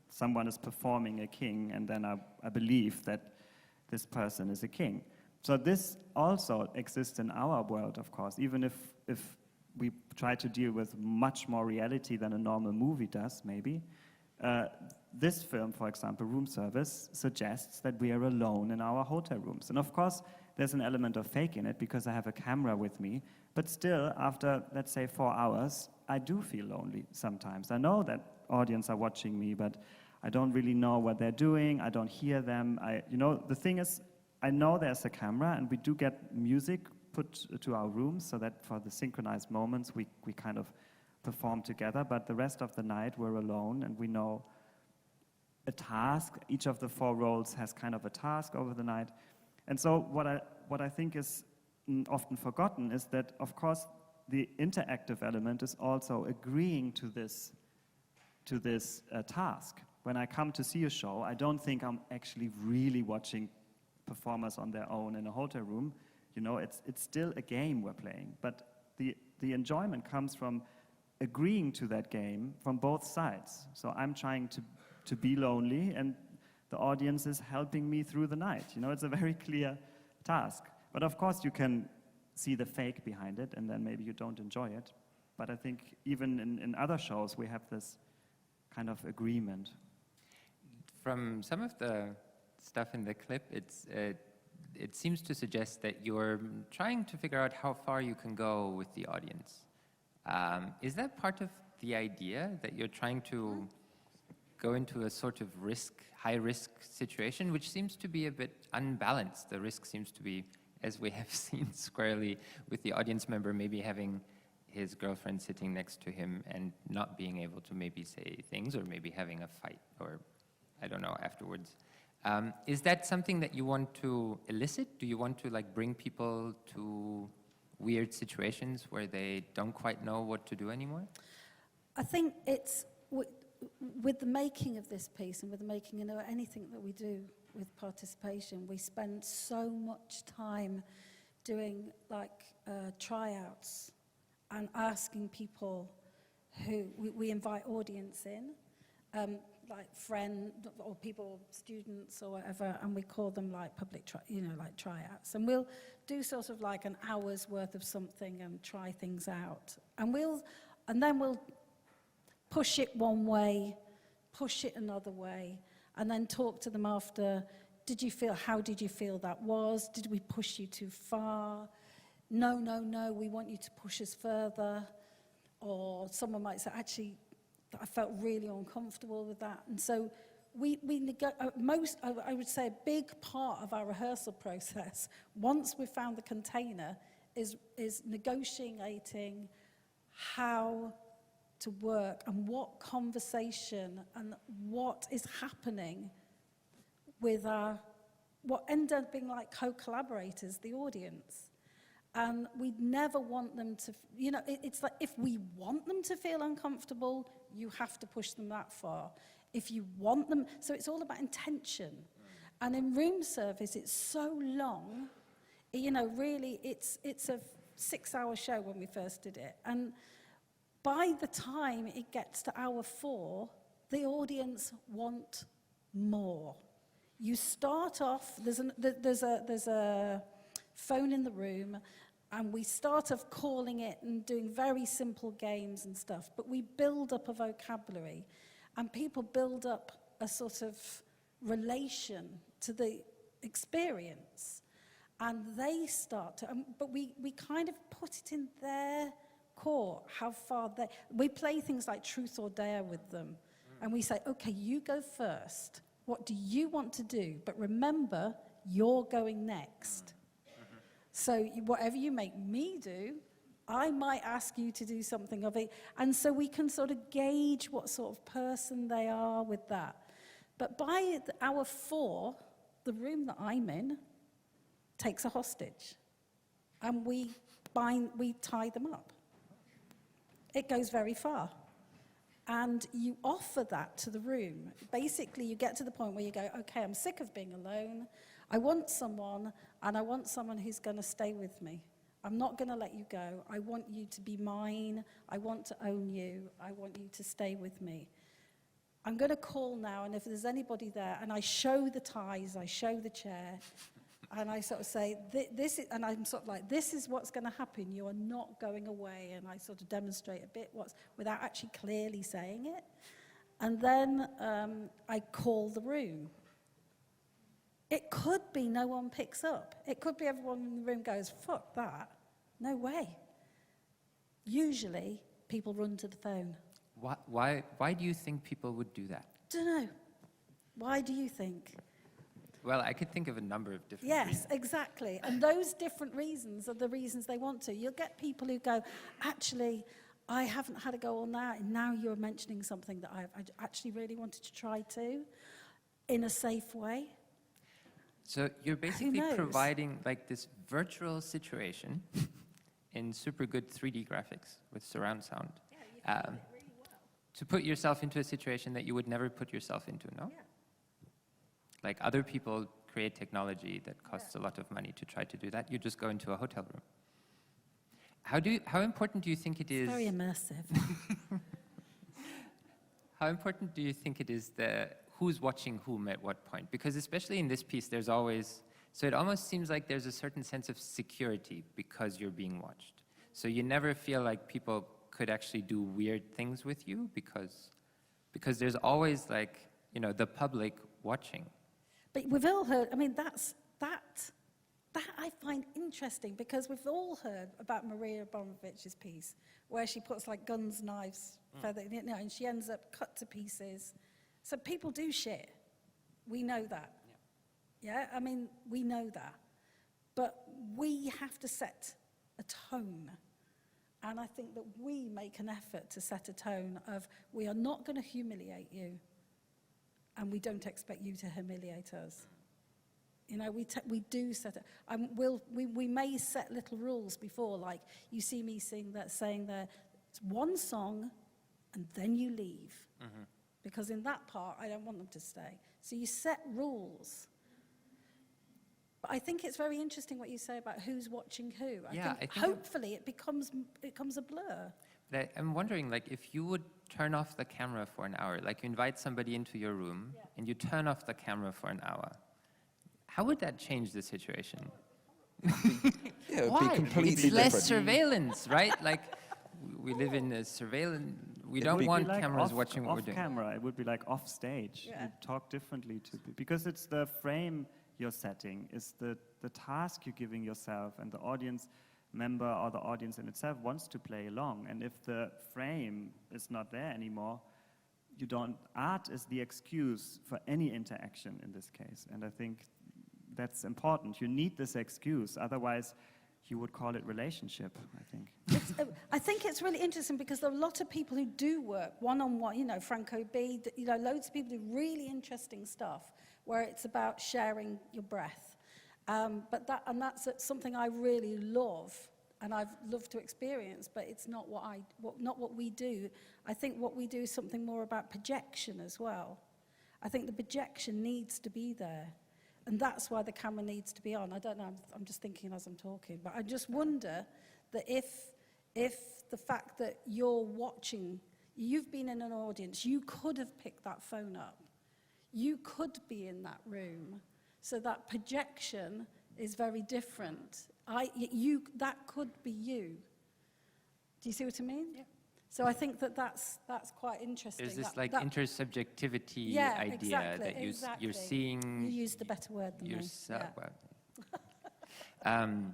Speaker 7: someone is performing a king, and then I believe that this person is a king. So this also exists in our world, of course, even if we try to deal with much more reality than a normal movie does, maybe. This film, for example, Room Service, suggests that we are alone in our hotel rooms. And of course, there's an element of fake in it because I have a camera with me, but still, after, let's say, 4 hours, I do feel lonely sometimes. I know that audience are watching me, but I don't really know what they're doing, I don't hear them. The thing is, I know there's a camera, and we do get music put to our rooms so that for the synchronized moments, we kind of perform together, but the rest of the night we're alone, and we know a task. Each of the 4 roles has kind of a task over the night. And so what I think is often forgotten is that, of course, the interactive element is also agreeing to this task. When I come to see a show, I don't think I'm actually really watching performers on their own in a hotel room. It's still a game we're playing, but the enjoyment comes from agreeing to that game from both sides. So I'm trying to be lonely, and the audience is helping me through the night. It's a very clear task. But of course you can see the fake behind it, and then maybe you don't enjoy it. But I think even in other shows we have this kind of agreement.
Speaker 6: From some of the stuff in the clip, it seems to suggest that you're trying to figure out how far you can go with the audience. Is that part of the idea, that you're trying to go into a sort of high-risk situation, which seems to be a bit unbalanced? The risk seems to be, as we have seen squarely with the audience member maybe having his girlfriend sitting next to him and not being able to maybe say things, or maybe having a fight, or I don't know, afterwards. Is that something that you want to elicit? Do you want to bring people to weird situations where they don't quite know what to do anymore?
Speaker 1: I think it's with the making of this piece, and with the making anything that we do with participation, we spend so much time doing tryouts and asking people who we invite audience in, like friend or people, students or whatever, and we call them public tryouts. And we'll do sort of an hour's worth of something and try things out. And then we'll push it one way, push it another way, and then talk to them after. How did you feel that was? Did we push you too far? No, we want you to push us further. Or someone might say, actually, I felt really uncomfortable with that. And so I would say a big part of our rehearsal process, once we've found the container, is negotiating how to work and what conversation and what is happening with what end up being co-collaborators, the audience. And we'd never want them to, it's like if we want them to feel uncomfortable, you have to push them that far. If you want them, so it's all about intention. And in room service, it's so long, really, it's a 6-hour show when we first did it. And by the time it gets to hour 4, the audience want more. You start off, there's a phone in the room, and we start off calling it and doing very simple games and stuff, but we build up a vocabulary, and people build up a sort of relation to the experience, and they start to, but we kind of put it in their court, how far they... We play things like truth or dare with them. And we say, okay, you go first. What do you want to do? But remember, you're going next. So whatever you make me do, I might ask you to do something of it. And so we can sort of gauge what sort of person they are with that. But by hour 4, the room that I'm in takes a hostage. And we tie them up. It goes very far. And you offer that to the room. Basically, you get to the point where you go, okay, I'm sick of being alone. I want someone, and I want someone who's going to stay with me. I'm not going to let you go. I want you to be mine. I want to own you. I want you to stay with me. I'm going to call now, and if there's anybody there, and I show the ties, I show the chair, and I sort of say, this is, and I'm sort of like, this is what's going to happen. You are not going away. And I sort of demonstrate a bit without actually clearly saying it. And then I call the room. It could be no one picks up. It could be everyone in the room goes, fuck that. No way. Usually, people run to the phone.
Speaker 6: Why do you think people would do that?
Speaker 1: Don't know. Why do you think?
Speaker 6: Well, I could think of a number of different reasons.
Speaker 1: Yes, exactly. And those different reasons are the reasons they want to. You'll get people who go, actually, I haven't had a go on that, and now you're mentioning something that I actually really wanted to try too, in a safe way.
Speaker 6: So you're basically providing like this virtual situation in super good 3D graphics with surround sound.
Speaker 1: Yeah, you can do it really well.
Speaker 6: To put yourself into a situation that you would never put yourself into, no?
Speaker 1: Yeah.
Speaker 6: Like other people create technology that costs a lot of money to try to do that. You just go into a hotel room. How important do you think it is?
Speaker 1: It's very immersive.
Speaker 6: How important do you think it is who's watching whom at what point? Because especially in this piece, there's always, so it almost seems like there's a certain sense of security because you're being watched. So you never feel like people could actually do weird things with you because there's always like, you know, the public watching.
Speaker 1: But we've all heard, I mean, that I find interesting because we've all heard about Maria Abramovich's piece where she puts like guns, knives, feather, you know, and she ends up cut to pieces. So people do shit. We know that. Yeah, I mean, we know that. But we have to set a tone. And I think that we make an effort to set a tone of we are not going to humiliate you. And we don't expect you to humiliate us. You know, we do set it. We may set little rules before, like you see me saying that it's one song, and then you leave, because in that part I don't want them to stay. So you set rules. But I think it's very interesting what you say about who's watching who. I think hopefully it becomes a blur.
Speaker 6: But I'm wondering, like, if you would turn off the camera for an hour, like you invite somebody into your room and you turn off the camera for an hour, how would that change the situation?
Speaker 8: It would be completely
Speaker 6: it's
Speaker 8: different.
Speaker 6: less surveillance, right? Like, we live in a surveillance. We don't want cameras watching what we're doing.
Speaker 7: Off camera, it would be like off stage.
Speaker 1: Yeah.
Speaker 7: You talk differently because it's the frame you're setting, it's the task you're giving yourself, and the audience member or the audience in itself wants to play along. And if the frame is not there anymore, art is the excuse for any interaction in this case. And I think that's important. You need this excuse, otherwise you would call it relationship, I think.
Speaker 1: I think it's really interesting because there are a lot of people who do work one-on-one, you know, Franco B, you know, loads of people do really interesting stuff where it's about sharing your breath. But that's something I really love, and I've loved to experience. But it's not what we do. I think what we do is something more about projection as well. I think the projection needs to be there, and that's why the camera needs to be on. I don't know. I'm just thinking as I'm talking, but I just wonder that if the fact that you're watching, you've been in an audience, you could have picked that phone up, you could be in that room. So that projection is very different. That could be you. Do you see what I mean? Yeah. So I think that's quite interesting.
Speaker 6: There's this intersubjectivity idea that you're seeing.
Speaker 1: You used a better word than
Speaker 6: yourself.
Speaker 1: me. Yeah.
Speaker 6: Well,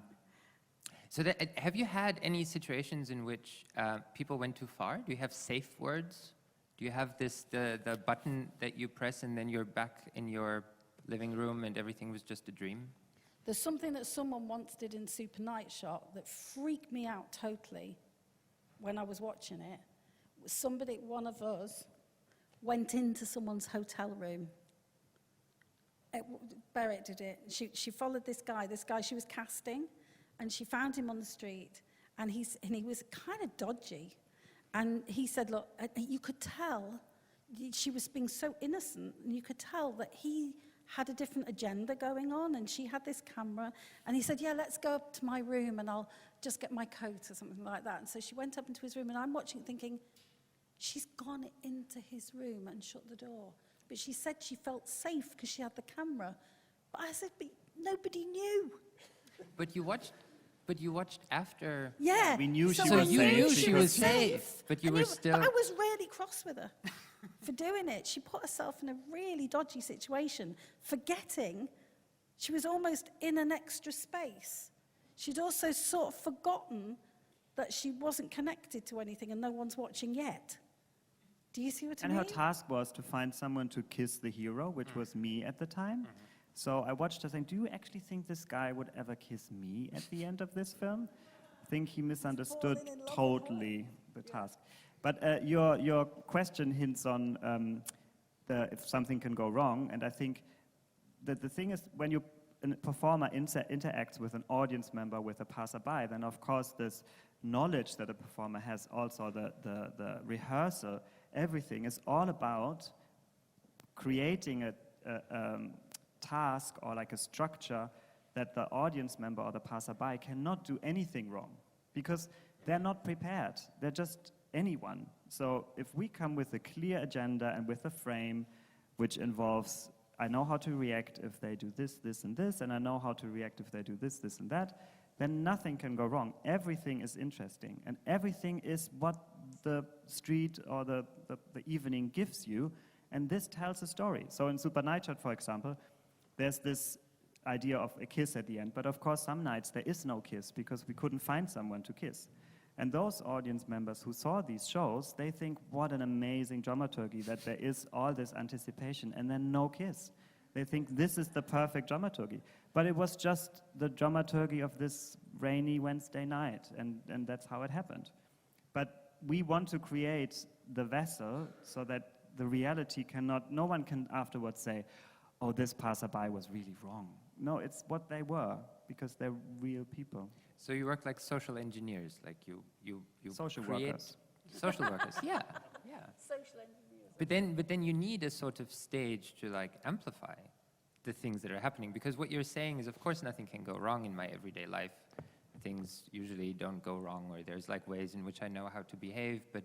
Speaker 6: So have you had any situations in which people went too far? Do you have safe words? Do you have the button that you press and then you're back in your living room and everything was just a dream?
Speaker 1: There's something that someone once did in Super Night Shot that freaked me out totally when I was watching it. Somebody, one of us, went into someone's hotel room. Berit did it. She followed this guy she was casting, and she found him on the street, and he was kind of dodgy. And he said, look, you could tell, she was being so innocent, and you could tell that he had a different agenda going on, and she had this camera, and he said, yeah, let's go up to my room, and I'll just get my coat or something like that. And so she went up into his room, and I'm watching thinking, she's gone into his room and shut the door. But she said she felt safe because she had the camera. But I said, but nobody knew.
Speaker 6: But you watched after.
Speaker 1: Yeah.
Speaker 10: We knew
Speaker 1: so
Speaker 10: she was
Speaker 1: we
Speaker 10: safe.
Speaker 1: knew
Speaker 6: she was safe. But you were still.
Speaker 1: But I was really cross with her for doing it. She put herself in a really dodgy situation, forgetting she was almost in an extra space. She'd also sort of forgotten that she wasn't connected to anything and no one's watching yet. Do you see what I mean?
Speaker 10: And her task was to find someone to kiss the hero, which was me at the time. So I watched her saying, do you actually think this guy would ever kiss me at the end of this film? I think he misunderstood totally the task. But your question hints on if something can go wrong. And I think that the thing is, when a performer interacts with an audience member, with a passerby, then of course this knowledge that a performer has, also the rehearsal, everything is all about creating a task or like a structure that the audience member or the passerby cannot do anything wrong, because they're not prepared. They're just anyone. So if we come with a clear agenda and with a frame which involves, I know how to react if they do this, this, and this, and I know how to react if they do this, this, and that, then nothing can go wrong. Everything is interesting, and everything is what the street or the evening gives you, and this tells a story. So in Super Night Shot, for example, there's this idea of a kiss at the end, but of course some nights there is no kiss because we couldn't find someone to kiss. And those audience members who saw these shows, they think, what an amazing dramaturgy, that there is all this anticipation and then no kiss. They think this is the perfect dramaturgy. But it was just the dramaturgy of this rainy Wednesday night, and that's how it happened. But we want to create the vessel so that the reality cannot, no one can afterwards say, oh, this passerby was really wrong. No, it's what they were, because they're real people.
Speaker 6: So you work like social engineers, like you
Speaker 10: Social
Speaker 6: create
Speaker 10: workers.
Speaker 6: Social workers, yeah.
Speaker 1: Social engineers.
Speaker 6: But then you need a sort of stage to like amplify the things that are happening, because what you're saying is, of course, nothing can go wrong in my everyday life. Things usually don't go wrong, or there's like ways in which I know how to behave. But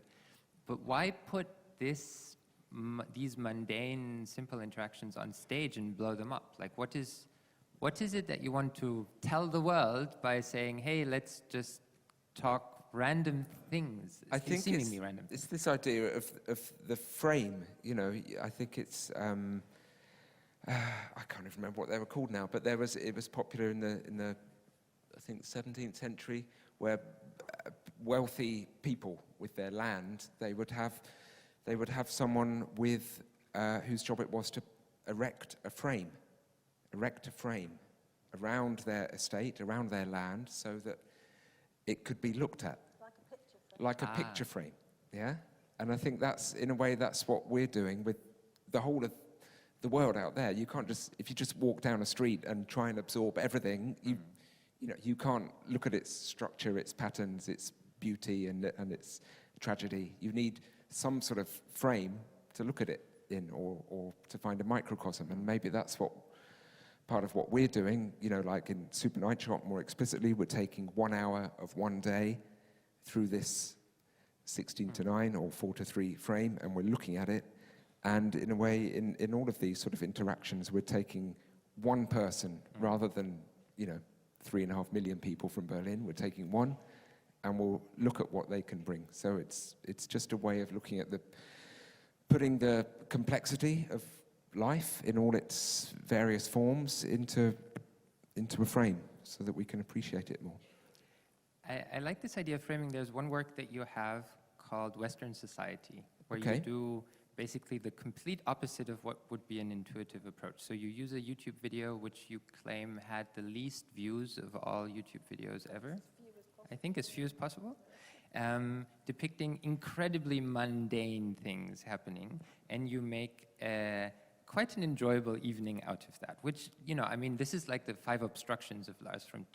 Speaker 6: why put these mundane, simple interactions on stage and blow them up? Like, what is it that you want to tell the world by saying, hey, let's just talk random things?
Speaker 8: I think
Speaker 6: seemingly random.
Speaker 8: It's this idea of the frame. You know, I think it's I can't even remember what they were called now, but it was popular in the I think 17th century, where wealthy people with their land, they would have someone with whose job it was to erect a frame around their estate, around their land, so that it could be looked at. Like a picture frame, yeah? And I think that's, in a way, that's what we're doing with the whole of the world out there. You can't just, if you just walk down a street and try and absorb everything, you can't look at its structure, its patterns, its beauty, and its tragedy. You need some sort of frame to look at it in, or to find a microcosm, and maybe that's what part of what we're doing. You know, like in Super Night Shot, more explicitly, we're taking 1 hour of one day through this 16 to 9 or 4 to 3 frame, and we're looking at it. And in a way, in all of these sort of interactions, we're taking one person rather than, 3.5 million people from Berlin. We're taking one, and we'll look at what they can bring. So it's just a way of looking at putting the complexity of life in all its various forms into a frame, so that we can appreciate it more.
Speaker 6: I like this idea of framing. There's one work that you have called Western Society, where
Speaker 8: Okay.
Speaker 6: you do basically the complete opposite of what would be an intuitive approach. So you use a YouTube video which you claim had the least views of all YouTube videos ever. I think as few as possible. Depicting incredibly mundane things happening, and you make quite an enjoyable evening out of that, which, you know, I mean, this is like the 5 obstructions of Lars von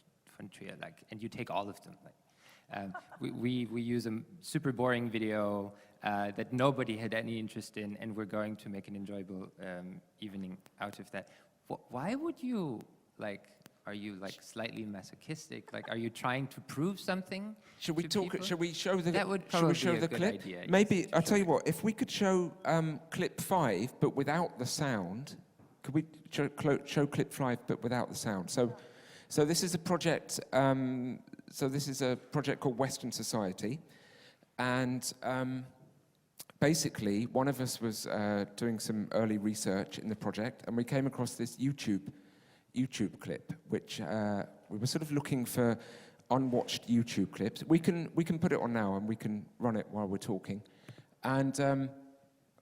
Speaker 6: Trier, like, and you take all of them. Like, we use a super boring video that nobody had any interest in, and we're going to make an enjoyable evening out of that. Why would you, like, are you like slightly masochistic? Like, are you trying to prove something?
Speaker 8: Should we
Speaker 6: to
Speaker 8: talk?
Speaker 6: people?
Speaker 8: Should we show the?
Speaker 6: That would
Speaker 8: should we
Speaker 6: probably
Speaker 8: show
Speaker 6: be a
Speaker 8: the
Speaker 6: good
Speaker 8: clip?
Speaker 6: idea, yes.
Speaker 8: Maybe I'll tell you what. If we could show clip 5, but without the sound, could we show clip 5 but without the sound? So this is a project. So this is a project called Western Society, and basically one of us was doing some early research in the project, and we came across this YouTube clip, which we were sort of looking for unwatched YouTube clips. We can put it on now, and we can run it while we're talking. And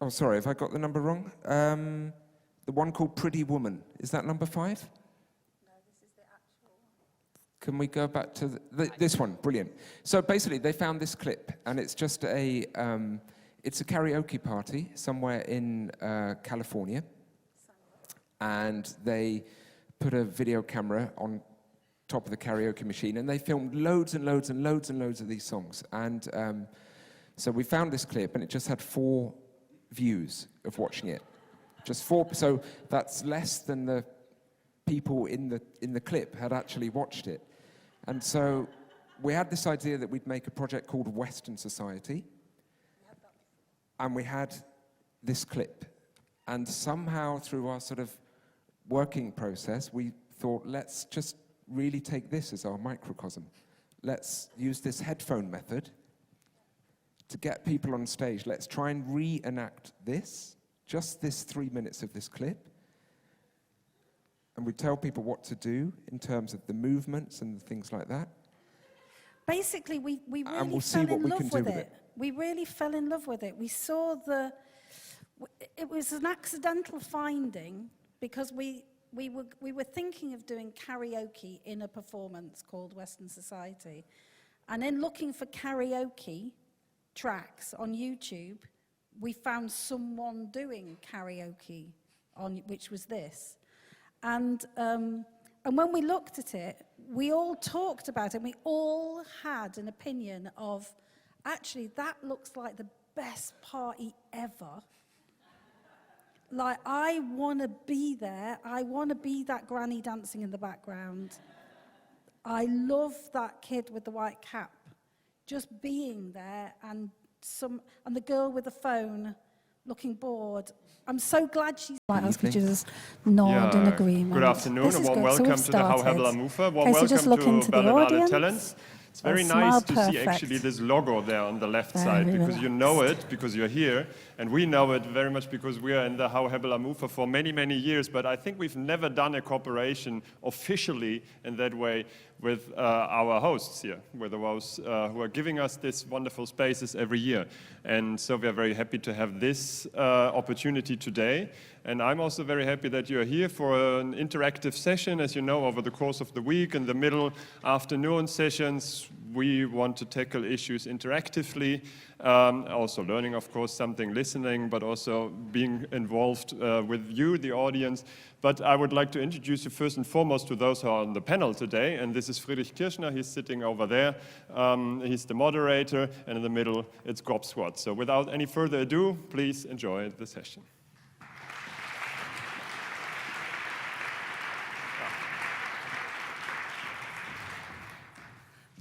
Speaker 8: oh, sorry, have I got the number wrong? The one called Pretty Woman, is that number 5?
Speaker 1: No, this is the actual one.
Speaker 8: Can we go back to this one? Brilliant. So basically, they found this clip, and it's just it's a karaoke party somewhere in California, and they put a video camera on top of the karaoke machine, and they filmed loads and loads and loads and loads of these songs. And so we found this clip, and it just had 4 views of watching it. Just 4, so that's less than the people in the clip had actually watched it. And so we had this idea that we'd make a project called Western Society, and we had this clip. And somehow through our sort of working process, we thought, let's just really take this as our microcosm. Let's use this headphone method to get people on stage. Let's try and reenact this, just this 3 minutes of this clip. And we tell people what to do in terms of the movements and things like that.
Speaker 1: Basically, we really
Speaker 8: And we'll
Speaker 1: fell
Speaker 8: see what
Speaker 1: in
Speaker 8: we
Speaker 1: love
Speaker 8: can do
Speaker 1: with
Speaker 8: with
Speaker 1: it.
Speaker 8: it.
Speaker 1: We really fell in love with it. We saw it was an accidental finding, because we were thinking of doing karaoke in a performance called Western Society. And in looking for karaoke tracks on YouTube, we found someone doing karaoke, which was this. And when we looked at it, we all talked about it. We all had an opinion of, actually, that looks like the best party ever. Like, I want to be there. I want to be that granny dancing in the background. I love that kid with the white cap just being there, and the girl with the phone looking bored. I'm so glad she's like us. Could you just nod in agreement?
Speaker 2: Good afternoon,
Speaker 1: This
Speaker 2: and
Speaker 1: is
Speaker 2: warm
Speaker 1: good. So
Speaker 2: welcome
Speaker 1: we've
Speaker 2: to the HAU
Speaker 1: started.
Speaker 2: Hebbel Ufer. Warm
Speaker 1: Okay, so just look
Speaker 2: welcome
Speaker 1: into
Speaker 2: to
Speaker 1: the
Speaker 2: Berlinale
Speaker 1: audience.
Speaker 2: Talents. It's very
Speaker 1: Smile
Speaker 2: nice to see
Speaker 1: perfect.
Speaker 2: actually this logo there on the left
Speaker 1: Very
Speaker 2: side, because you know
Speaker 1: relaxed.
Speaker 2: it, because you're here, and we know it very much because we are in the HAU Hebbel Ufer for many, many years, but I think we've never done a cooperation officially in that way with our hosts here, with the hosts who are giving us this wonderful spaces every year. And so we are very happy to have this opportunity today. And I'm also very happy that you're here for an interactive session. As you know, over the course of the week, in the middle afternoon sessions, we want to tackle issues interactively, also learning, of course, something, listening, but also being involved with you, the audience. But I would like to introduce you first and foremost to those who are on the panel today. And this is Friedrich Kirschner. He's sitting over there. He's the moderator. And in the middle, it's Gob Squad. So without any further ado, please enjoy the session.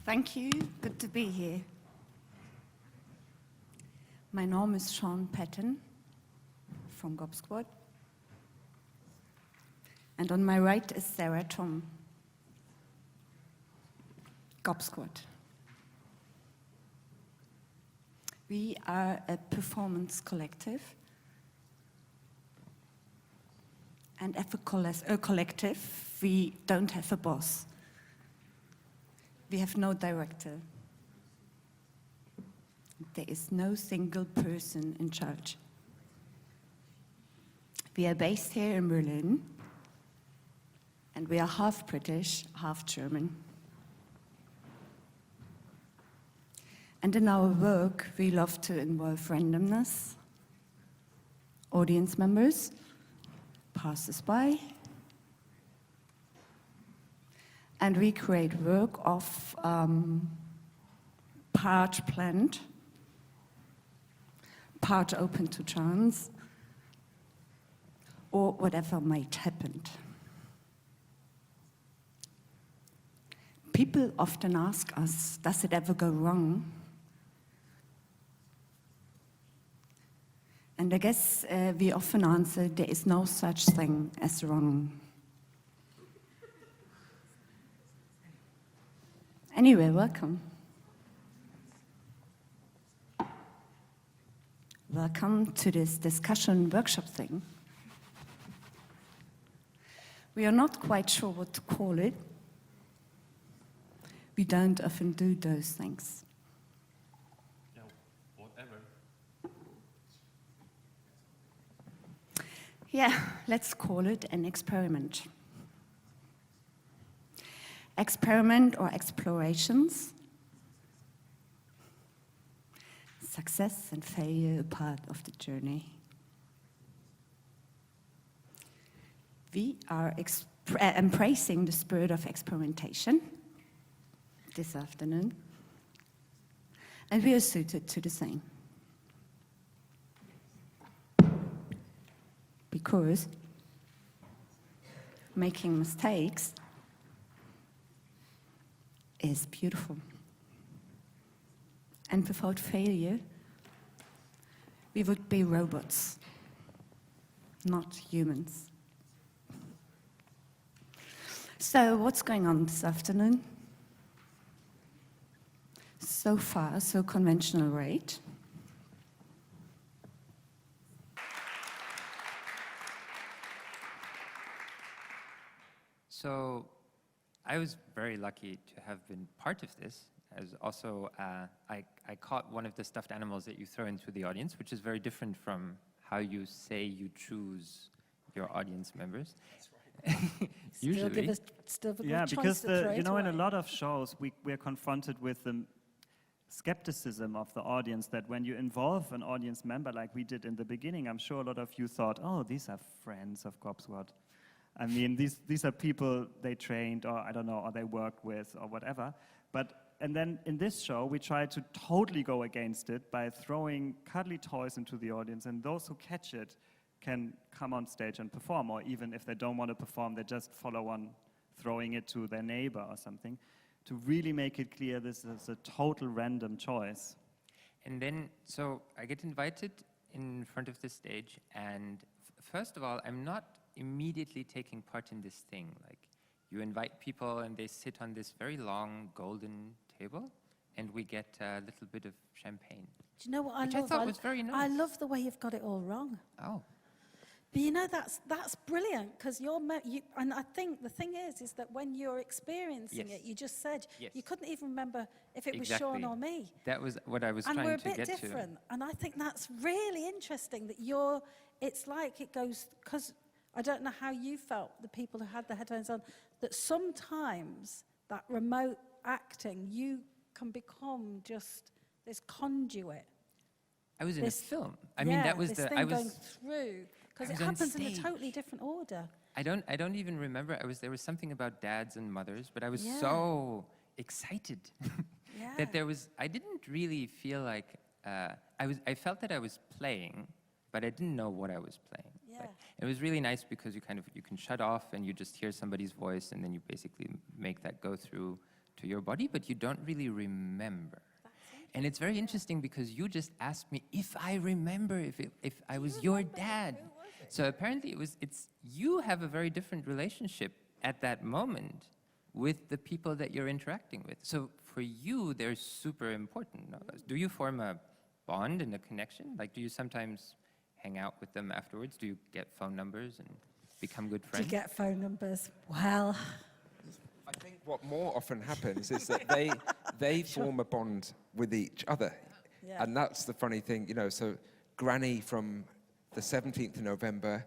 Speaker 3: Thank you. Good to be here. Mijn naam is Patten from Gob Squad. And on my right is Thom. Gob Squad. We are a performance collective. And as a collective, we don't have a boss. We have no director. There is no single person in charge. We are based here in Berlin, and we are half British, half German. And in our work, we love to involve randomness, audience members, passers-by, and we create work of part planned, part open to chance, or whatever might happen. People often ask us, does it ever go wrong? And I guess we often answer, there is no such thing as wrong. Anyway, welcome. Welcome to this discussion workshop thing. We are not quite sure what to call it. We don't often do those things.
Speaker 4: Yeah, whatever.
Speaker 3: Yeah, let's call it an experiment. Experiment or explorations. Success and failure are part of the journey. We are embracing the spirit of experimentation this afternoon, and we are suited to the same. Because making mistakes is beautiful. And without failure, we would be robots, not humans. So what's going on this afternoon? So far, so conventional, right?
Speaker 6: So I was very lucky to have been part of this. As also, I caught one of the stuffed animals that you throw into the audience, which is very different from how you say you choose your audience members. That's right. Usually.
Speaker 10: Yeah, because you know, in a lot of shows, we're confronted with the skepticism of the audience that when you involve an audience member like we did in the beginning, I'm sure a lot of you thought, oh, these are friends of Gob Squad. I mean, these are people they trained, or I don't know, or they worked with, or whatever. And then in this show, we try to totally go against it by throwing cuddly toys into the audience, and those who catch it can come on stage and perform, or even if they don't want to perform, they just follow on throwing it to their neighbor or something, to really make it clear this is a total random choice.
Speaker 6: And then, so I get invited in front of the stage, and first of all, I'm not immediately taking part in this thing. Like, you invite people and they sit on this very long golden table, and we get a little bit of champagne.
Speaker 1: Do you know what I love?
Speaker 6: I thought was very nice.
Speaker 1: I love the way you've got it all wrong.
Speaker 6: Oh.
Speaker 1: But you know, that's brilliant, because and I think the thing is that when you're experiencing it, you just said you couldn't even remember if it was Sean or me.
Speaker 6: That was what I was trying to get to.
Speaker 1: And we're a bit different, and I think that's really interesting that it's like it goes, because I don't know how you felt, the people who had the headphones on, that sometimes that remote acting, you can become just this conduit.
Speaker 6: I was in a film. I mean, that was
Speaker 1: this thing going through, because it happens in a totally different order.
Speaker 6: I don't even remember. There was something about dads and mothers, but I was so excited that I didn't really feel like, I felt that I was playing, but I didn't know what I was playing.
Speaker 1: Yeah.
Speaker 6: It was really nice because you can shut off and you just hear somebody's voice, and then you basically make that go through to your body, but you don't really remember. And it's very interesting because you just asked me if I remember if I was your dad. So apparently you have a very different relationship at that moment with the people that you're interacting with. So for you, they're super important. Do you form a bond and a connection? Like, do you sometimes hang out with them afterwards? Do you get phone numbers and become good friends?
Speaker 1: Do you get phone numbers? Well,
Speaker 8: I think what more often happens is that they form a bond with each other.
Speaker 1: Yeah.
Speaker 8: And that's the funny thing, so Granny from the 17th of November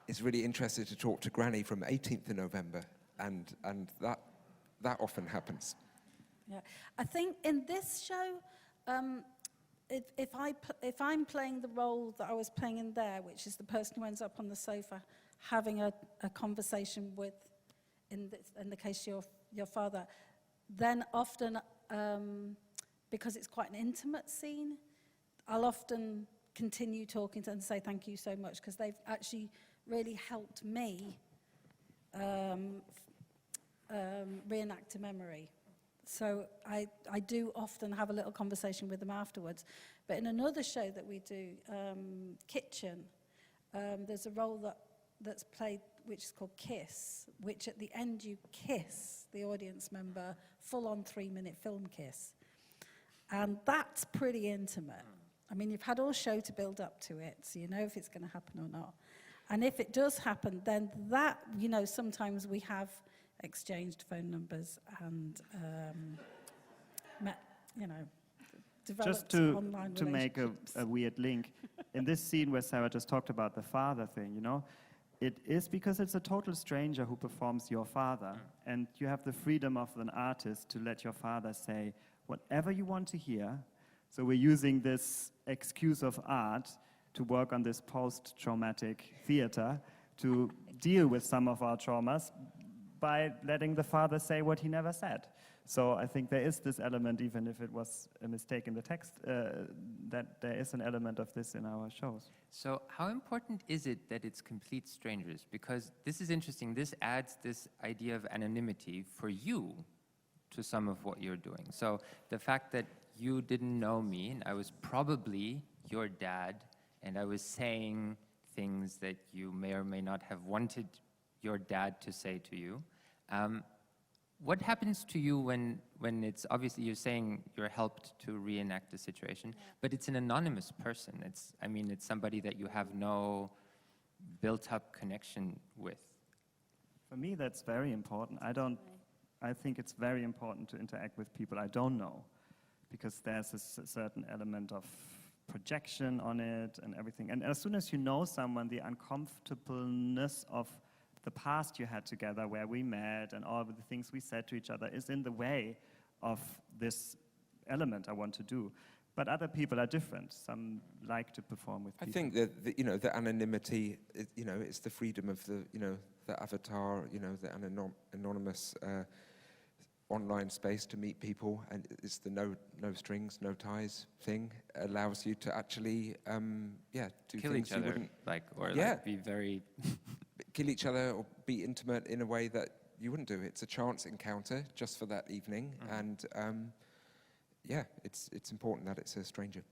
Speaker 8: is really interested to talk to Granny from 18th of November, and that often happens.
Speaker 1: Yeah, I think in this show, if I'm playing the role that I was playing in there, which is the person who ends up on the sofa having a conversation with, in the case your father, then often, because it's quite an intimate scene, I'll often continue talking to them and say thank you so much, because they've actually really helped me reenact a memory. So I do often have a little conversation with them afterwards. But in another show that we do, Kitchen, there's a role that's played which is called Kiss, which at the end you kiss the audience member, full-on 3-minute film kiss. And that's pretty intimate. I mean, you've had all show to build up to it, so you know if it's going to happen or not. And if it does happen, then that, sometimes we have exchanged phone numbers and, developed online relationships.
Speaker 10: Just to make a weird link, in this scene where Sarah just talked about the father thing, it is because it's a total stranger who performs your father, and you have the freedom of an artist to let your father say whatever you want to hear. So we're using this excuse of art to work on this post-traumatic theater to deal with some of our traumas by letting the father say what he never said. So I think there is this element, even if it was a mistake in the text, that there is an element of this in our shows.
Speaker 6: So how important is it that it's complete strangers? Because this is interesting. This adds this idea of anonymity for you to some of what you're doing. So the fact that you didn't know me, and I was probably your dad, and I was saying things that you may or may not have wanted your dad to say to you. What happens to you when it's obviously you're saying you're helped to reenact the situation, but it's an anonymous person. It's somebody that you have no built-up connection with.
Speaker 10: For me, that's very important. I think it's very important to interact with people I don't know, because there's a certain element of projection on it and everything. And as soon as you know someone, the uncomfortableness of the past you had together, where we met and all of the things we said to each other, is in the way of this element I want to do. But other people are different. Some like to perform with people.
Speaker 8: I think that the anonymity, it's the freedom of the avatar, the anonymous online space to meet people, and it's the no strings, no ties thing allows you to actually do
Speaker 6: kill
Speaker 8: things
Speaker 6: each other,
Speaker 8: you wouldn't
Speaker 6: like be very
Speaker 8: kill each other or be intimate in a way that you wouldn't do. It's a chance encounter just for that evening, and it's important that it's a stranger.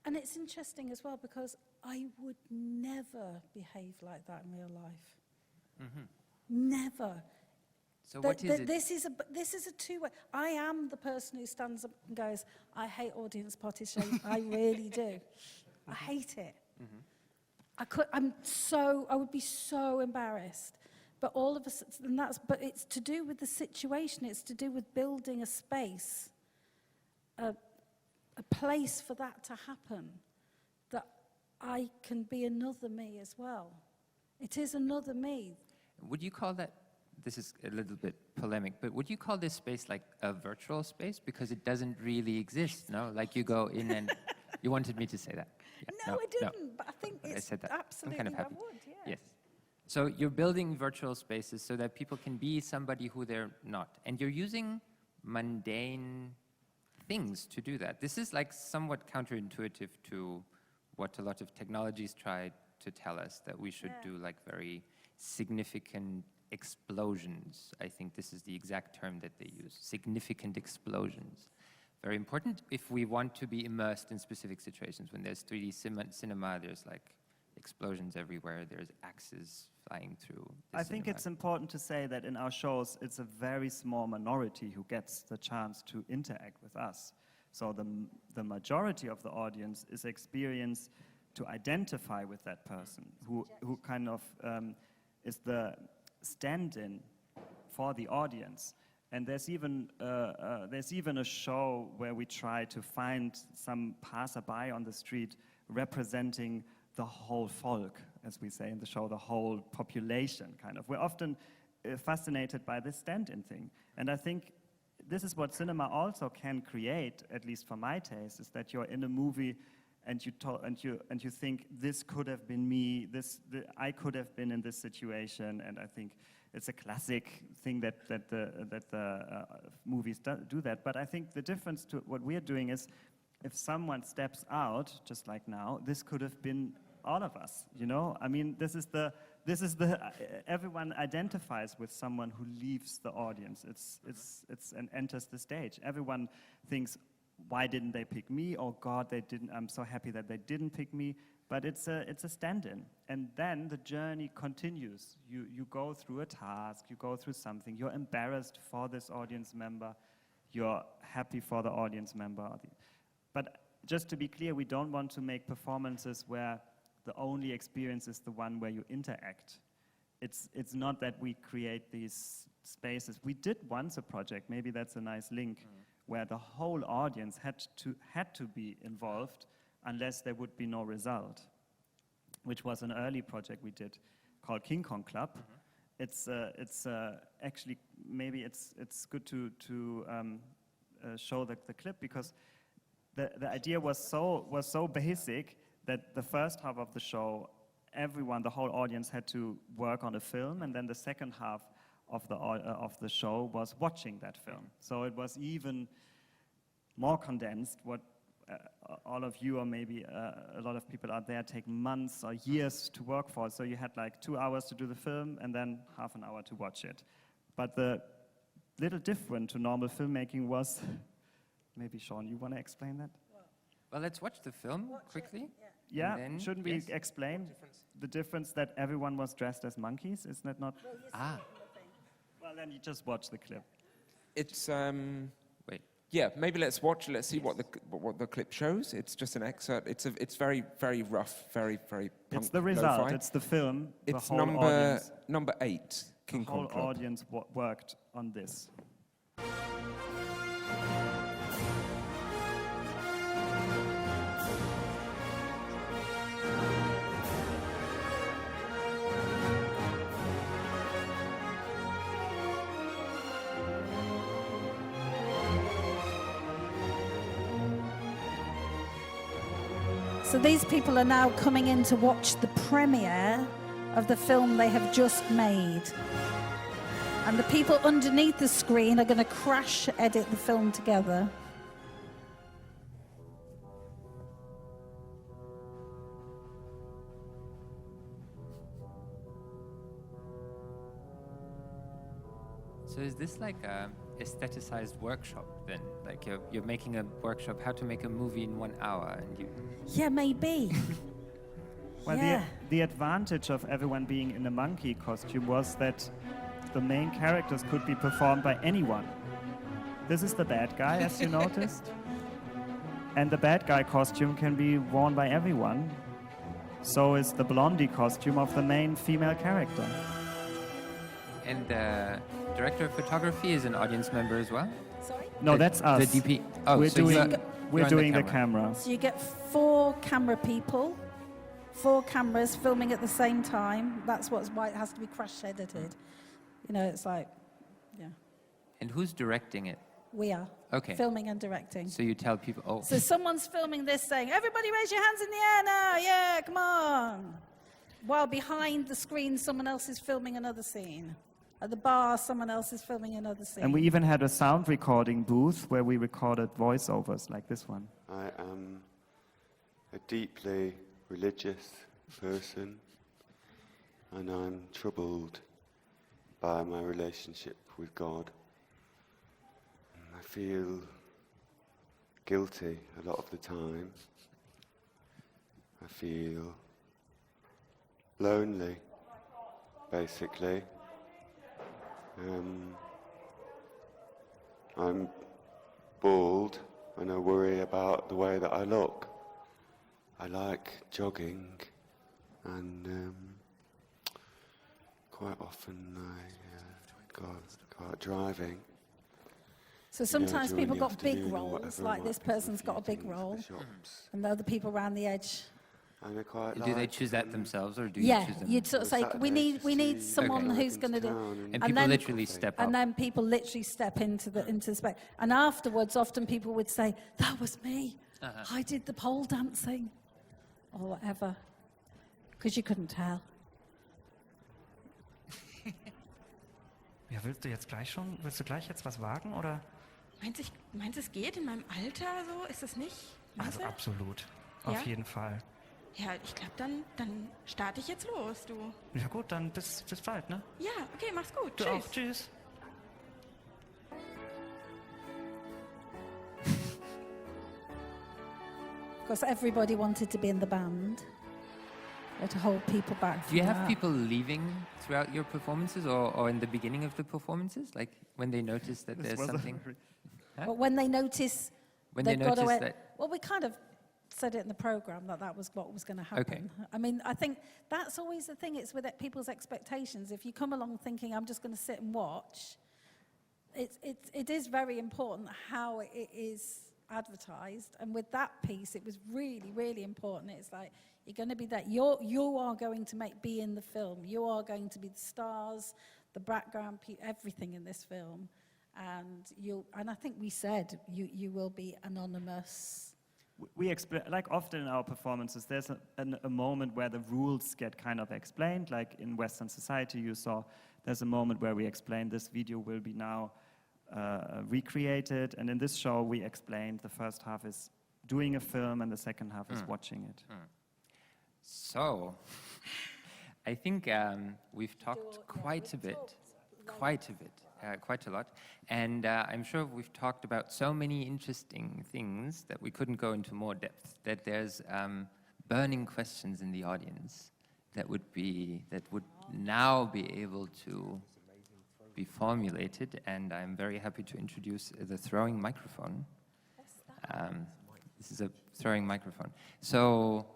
Speaker 1: And it's interesting as well, because I would never behave like that in real life. Never.
Speaker 6: So what is it?
Speaker 1: This is a two-way. I am the person who stands up and goes, I hate audience participation. I really do. I hate it. I would be so embarrassed. But all of us, but it's to do with the situation. It's to do with building a space, a place for that to happen, that I can be another me as well. It is another me.
Speaker 6: Would you call that, this is a little bit polemic, but would you call this space like a virtual space? Because it doesn't really exist, no? Like you go in and, you wanted me to say that. Yeah,
Speaker 1: No, I didn't, but I think
Speaker 6: but
Speaker 1: it's
Speaker 6: I said that.
Speaker 1: absolutely,
Speaker 6: I'm kind of happy.
Speaker 1: I would, yeah.
Speaker 6: Yes. So you're building virtual spaces so that people can be somebody who they're not. And you're using mundane things to do that. This is like somewhat counterintuitive to what a lot of technologies try to tell us, that we should do like very significant explosions. I think this is the exact term that they use, significant explosions. Very important if we want to be immersed in specific situations. When there's 3D cinema, there's like explosions everywhere, there's axes flying through the
Speaker 10: I think it's important to say that in our shows, it's a very small minority who gets the chance to interact with us. So the majority of the audience is experienced to identify with that person, who kind of is the stand-in for the audience. And there's even a show where we try to find some passerby on the street representing the whole folk, as we say in the show, the whole population, kind of. We're often fascinated by this stand-in thing. And I think this is what cinema also can create, at least for my taste, is that you're in a movie and you think, this could have been me, I could have been in this situation, and I think it's a classic thing that the movies do that. But I think the difference to what we're doing is, if someone steps out, just like now, this could have been all of us, you know? I mean, this is the everyone identifies with someone who leaves the audience. And enters the stage. Everyone thinks, why didn't they pick me? Oh God, they didn't. I'm so happy that they didn't pick me. But it's a stand-in, and then the journey continues. You go through a task, you go through something. You're embarrassed for this audience member. You're happy for the audience member. But just to be clear, we don't want to make performances where the only experience is the one where you interact. It's not that we create these spaces. We did once a project, maybe that's a nice link, where the whole audience had to be involved, unless there would be no result, which was an early project we did called King Kong Club. It's actually, maybe it's good to show the clip, because the idea was so basic that the first half of the show, the whole audience had to work on a film, and then the second half of the show was watching that film. So it was even more condensed. What all of you, or maybe a lot of people out there, take months or years to work for. So you had like 2 hours to do the film and then half an hour to watch it. But the little different to normal filmmaking was, maybe Sean, you want to explain that?
Speaker 6: Well, let's watch the film quickly.
Speaker 10: Yeah,
Speaker 6: then,
Speaker 10: shouldn't we explain the difference that everyone was dressed as monkeys? Isn't that not? Well, then you just watch the clip.
Speaker 8: It's yeah, maybe let's see what the clip shows. It's just an excerpt. It's very, very rough, very, very punk,
Speaker 10: it's the result.
Speaker 8: lo-fi.
Speaker 10: It's the film.
Speaker 8: It's
Speaker 10: the whole
Speaker 8: number 8. King
Speaker 10: the whole
Speaker 8: Kong Club.
Speaker 10: audience worked on this.
Speaker 1: So these people are now coming in to watch the premiere of the film they have just made. And the people underneath the screen are going to crash edit the film together.
Speaker 6: So is this like a aestheticized workshop then? Like you're making a workshop how to make a movie in 1 hour, and you...
Speaker 1: Yeah, maybe.
Speaker 10: Well,
Speaker 1: yeah.
Speaker 10: the advantage of everyone being in a monkey costume was that the main characters could be performed by anyone. This is the bad guy, as you noticed. And the bad guy costume can be worn by everyone. So is the blondie costume of the main female character.
Speaker 6: And the director of photography is an audience member as well?
Speaker 1: Sorry?
Speaker 10: No, that's us.
Speaker 6: The DP. Oh,
Speaker 10: we're doing the camera.
Speaker 1: So you get 4 camera people, 4 cameras filming at the same time. That's why it has to be crash edited. You know, it's like, yeah.
Speaker 6: And who's directing it?
Speaker 1: We are.
Speaker 6: Okay.
Speaker 1: Filming and directing.
Speaker 6: So you tell people, oh.
Speaker 1: So someone's filming this saying, everybody raise your hands in the air now, yeah, come on. While behind the screen, someone else is filming another scene. At the bar, someone else is filming another scene.
Speaker 10: And we even had a sound recording booth where we recorded voiceovers like this one.
Speaker 11: I am a deeply religious person, and I'm troubled by my relationship with God. I feel guilty a lot of the time. I feel lonely, basically. I'm bald and I worry about the way that I look. I like jogging, and quite often I go out driving.
Speaker 1: So sometimes people got big roles, like this person's got a big role, and the other people around the edge.
Speaker 11: And they're quite
Speaker 6: Do they choose that themselves, or do
Speaker 1: Yeah,
Speaker 6: you choose them?
Speaker 1: you'd sort of say, we need someone who's going to do,
Speaker 6: And people
Speaker 1: then,
Speaker 6: literally step up.
Speaker 1: and then people literally step into the spec. And afterwards, often people would say, "That was me. I did the pole dancing," or whatever, because you couldn't tell.
Speaker 12: Ja, willst du gleich jetzt was wagen, oder?
Speaker 13: Meinst du, es geht in meinem Alter so? Ist das nicht?
Speaker 12: Also absolut, auf jeden Fall.
Speaker 13: Ja, ich glaube, dann starte ich jetzt los, du.
Speaker 12: Ja gut, dann bis bald, ne?
Speaker 13: Ja, okay, mach's gut.
Speaker 12: Du
Speaker 13: Tschüss.
Speaker 12: auch, tschüss.
Speaker 1: Because everybody wanted to be in the band, to hold people back from
Speaker 6: Do you have
Speaker 1: that.
Speaker 6: people leaving throughout your performances, or in the beginning of the performances, like when they notice that there's something?
Speaker 1: But when they notice
Speaker 6: When
Speaker 1: they've
Speaker 6: they
Speaker 1: got
Speaker 6: notice
Speaker 1: away,
Speaker 6: that.
Speaker 1: well, we kind of said it in the program that was what was going to happen. I mean, I think that's always the thing. It's with people's expectations. If you come along thinking I'm just going to sit and watch, it is very important how it is advertised. And with that piece, it was really, really important. It's like you're going to be that. You are going to be in the film. You are going to be the stars, the background, everything in this film. And I think we said you will be anonymous.
Speaker 10: We explain, like often in our performances, there's a moment where the rules get kind of explained. Like in Western society, you saw there's a moment where we explain this video will be now recreated. And in this show, we explained the first half is doing a film and the second half is watching it.
Speaker 6: So, I think we've talked quite a lot. And I'm sure we've talked about so many interesting things that we couldn't go into more depth, that there's burning questions in the audience that would now be able to be formulated. And I'm very happy to introduce the throwing microphone. This is a throwing microphone. So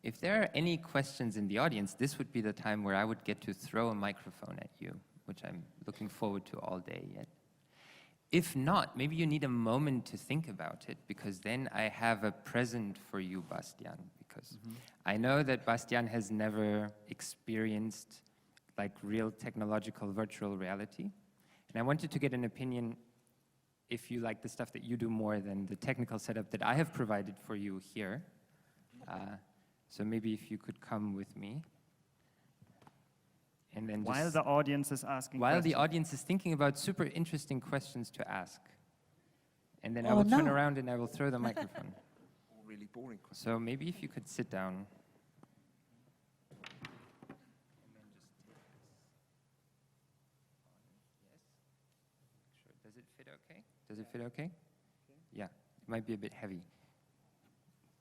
Speaker 6: if there are any questions in the audience, this would be the time where I would get to throw a microphone at you, which I'm looking forward to all day yet. If not, maybe you need a moment to think about it, because then I have a present for you, Bastian, because I know that Bastian has never experienced like real technological virtual reality. And I wanted to get an opinion if you like the stuff that you do more than the technical setup that I have provided for you here. So maybe if you could come with me. And then
Speaker 10: While the audience is asking
Speaker 6: While the
Speaker 10: questions.
Speaker 6: audience is thinking about super interesting questions to ask. And then I will turn around and I will throw the microphone.
Speaker 8: Really boring questions.
Speaker 6: So maybe if you could sit down. Does it fit okay? Does it fit okay? Yeah, it might be a bit heavy.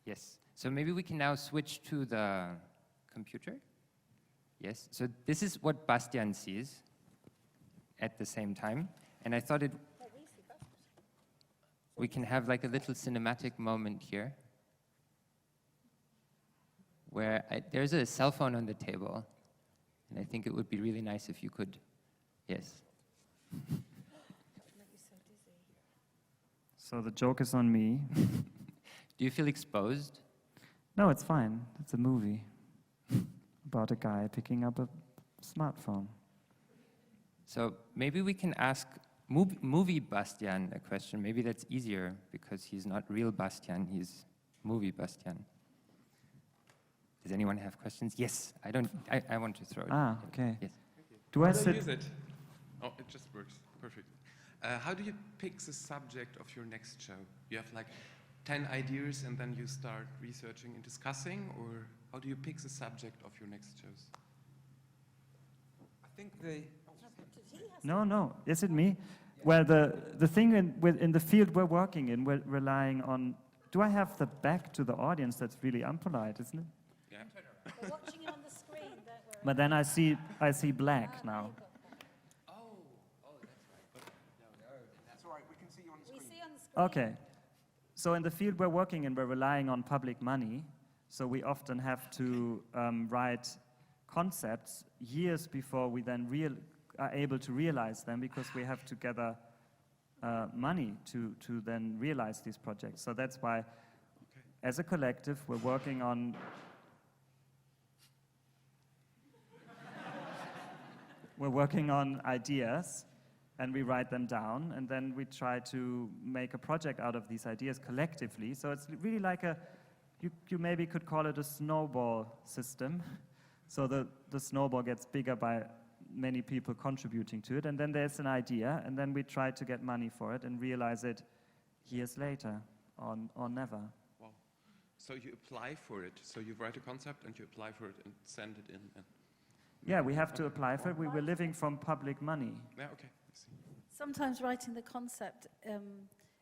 Speaker 6: Yes. So maybe we can now switch to the computer. Yes. So this is what Bastian sees at the same time. And I thought we can have like a little cinematic moment here where there's a cell phone on the table. And I think it would be really nice if you could, yes.
Speaker 10: So the joke is on me.
Speaker 6: Do you feel exposed?
Speaker 10: No, it's fine. It's a movie about a guy picking up a smartphone.
Speaker 6: So maybe we can ask movie Bastian a question. Maybe that's easier because he's not real Bastian, he's movie Bastian. Does anyone have questions? Yes, I want to throw it.
Speaker 10: Ah, okay.
Speaker 6: Yes.
Speaker 10: Do I
Speaker 14: How do
Speaker 10: sit?
Speaker 14: you use it? Oh, it just works. Perfect. How do you pick the subject of your next show? You have like 10 ideas and then you start researching and discussing, or how do you pick the subject of your next shows?
Speaker 8: I think the...
Speaker 10: No. Is it me? Well, the thing in the field we're working in, we're relying on... Do I have the back to the audience? That's really unpolite, isn't it?
Speaker 14: Yeah.
Speaker 1: We're watching it on the screen, don't worry.
Speaker 10: But then I see black now.
Speaker 8: That's all right, we can see you on the screen.
Speaker 1: We see on the screen.
Speaker 10: Okay. So in the field we're working in, we're relying on public money. So we often have to write concepts years before we then are able to realize them, because we have to gather money to then realize these projects. So that's why, as a collective, we're working on ideas, and we write them down, and then we try to make a project out of these ideas collectively. So it's really like you maybe could call it a snowball system. So the snowball gets bigger by many people contributing to it, and then there's an idea, and then we try to get money for it and realize it years later, or never.
Speaker 14: Wow. So you apply for it. So you write a concept and you apply for it and send it in. And
Speaker 10: yeah, we have to apply for it. We were living from public money.
Speaker 14: Yeah, okay. I see.
Speaker 1: Sometimes writing the concept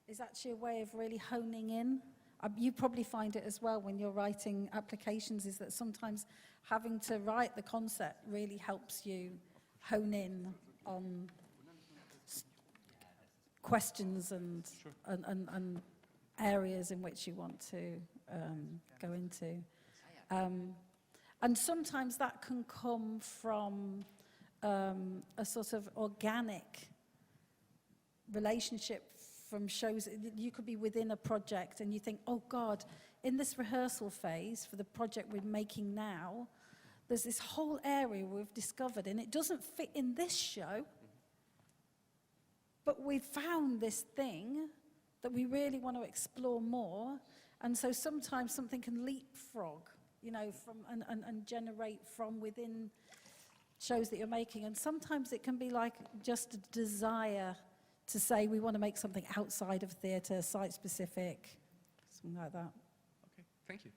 Speaker 1: is actually a way of really honing in. You probably find it as well when you're writing applications, is that sometimes having to write the concept really helps you hone in on questions and areas in which you want to go into. And sometimes that can come from a sort of organic relationship from shows. You could be within a project and you think, oh God, in this rehearsal phase for the project we're making now, there's this whole area we've discovered and it doesn't fit in this show, but we found this thing that we really want to explore more. And so sometimes something can leapfrog, you know, from and generate from within shows that you're making. And sometimes it can be like just a desire to say we want to make something outside of theatre, site-specific, something like that.
Speaker 14: Okay, thank you.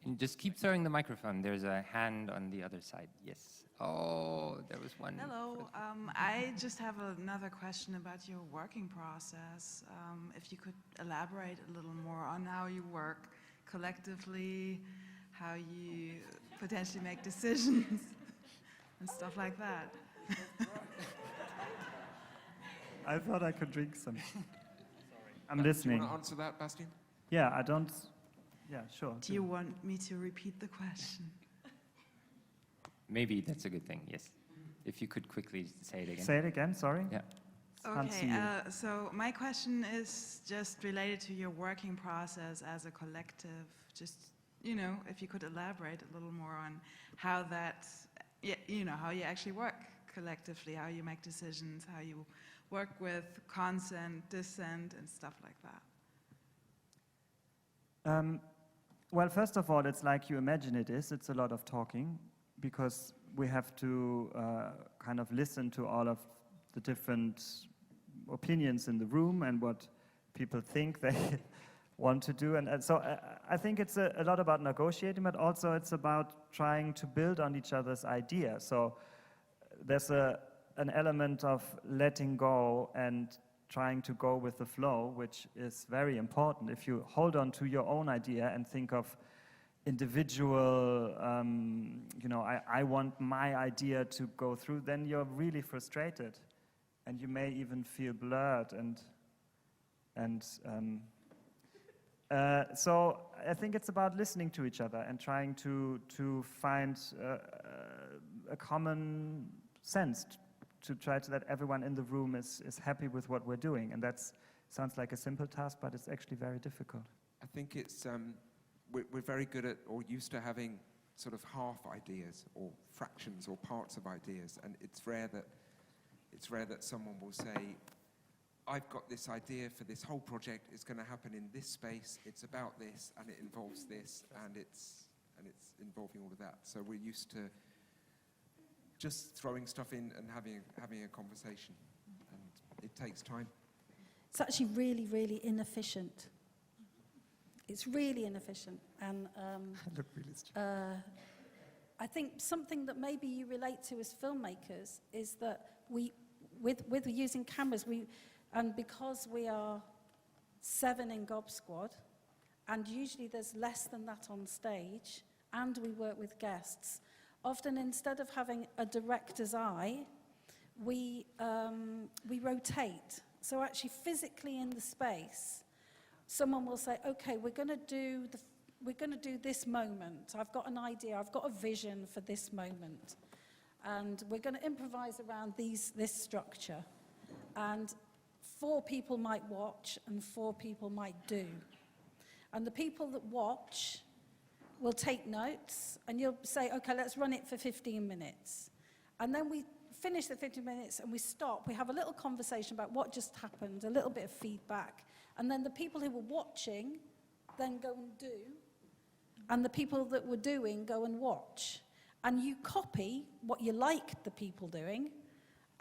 Speaker 6: And just keep throwing the microphone. There's a hand on the other side. Yes. Oh, there was one.
Speaker 15: Hello. I just have another question about your working process. If you could elaborate a little more on how you work collectively, how you potentially make decisions and stuff like that.
Speaker 10: I thought I could drink some. Sorry. I'm listening.
Speaker 8: Do you want to answer that, Bastian?
Speaker 10: Yeah, I don't. Yeah, sure.
Speaker 15: Do you want me to repeat the question?
Speaker 6: Maybe that's a good thing, yes. If you could quickly say it again.
Speaker 10: Say it again, sorry.
Speaker 6: Yeah.
Speaker 15: Okay, so my question is just related to your working process as a collective. Just, you know, if you could elaborate a little more on how that, you know, how you actually work collectively, how you make decisions, how you work with consent, dissent, and stuff like that.
Speaker 10: Well, first of all, it's like you imagine it is. It's a lot of talking because we have to kind of listen to all of the different opinions in the room and what people think they want to do. And so I think it's a lot about negotiating, but also it's about trying to build on each other's ideas. So there's an element of letting go and trying to go with the flow, which is very important. If you hold on to your own idea and think of individual, you know, I want my idea to go through, then you're really frustrated. And you may even feel blurred. So I think it's about listening to each other and trying to find a common sense to try to that everyone in the room is happy with what we're doing. And that sounds like a simple task, but it's actually very difficult.
Speaker 8: I think it's, we're very good at, or used to having sort of half ideas or fractions or parts of ideas. And it's rare that someone will say, I've got this idea for this whole project, it's going to happen in this space, it's about this, and it involves this, and it's involving all of that. So we're used to just throwing stuff in and having a conversation, and it takes time.
Speaker 1: It's actually really, really inefficient. It's really inefficient, and I think something that maybe you relate to as filmmakers is that with using cameras, and because we are 7 in Gob Squad, and usually there's less than that on stage, and we work with guests. Often, instead of having a director's eye, we rotate. So actually, physically in the space, someone will say, "Okay, we're going to do this moment. I've got an idea. I've got a vision for this moment, and we're going to improvise around this structure." And 4 people might watch and 4 people might do. And the people that watch will take notes, and you'll say, okay, let's run it for 15 minutes. And then we finish the 15 minutes and we stop. We have a little conversation about what just happened, a little bit of feedback. And then the people who were watching then go and do. And the people that were doing go and watch. And you copy what you like the people doing,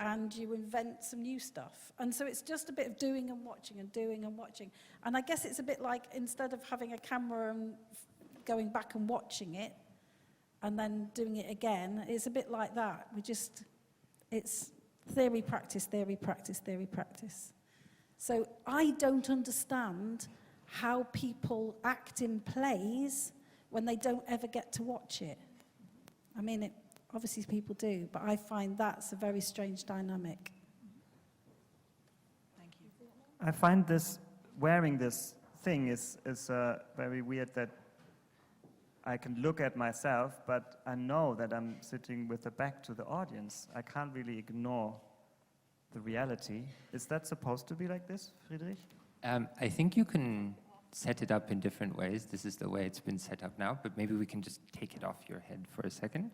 Speaker 1: and you invent some new stuff. And so it's just a bit of doing and watching and doing and watching. And I guess it's a bit like, instead of having a camera and going back and watching it, and then doing it again, it's a bit like that. It's theory, practice, theory, practice, theory, practice. So I don't understand how people act in plays when they don't ever get to watch it. I mean, obviously people do, but I find that's a very strange dynamic.
Speaker 15: Thank you.
Speaker 10: I find this, wearing this thing is very weird, that I can look at myself, but I know that I'm sitting with the back to the audience. I can't really ignore the reality. Is that supposed to be like this, Friedrich?
Speaker 6: I think you can set it up in different ways. This is the way it's been set up now, but maybe we can just take it off your head for a second.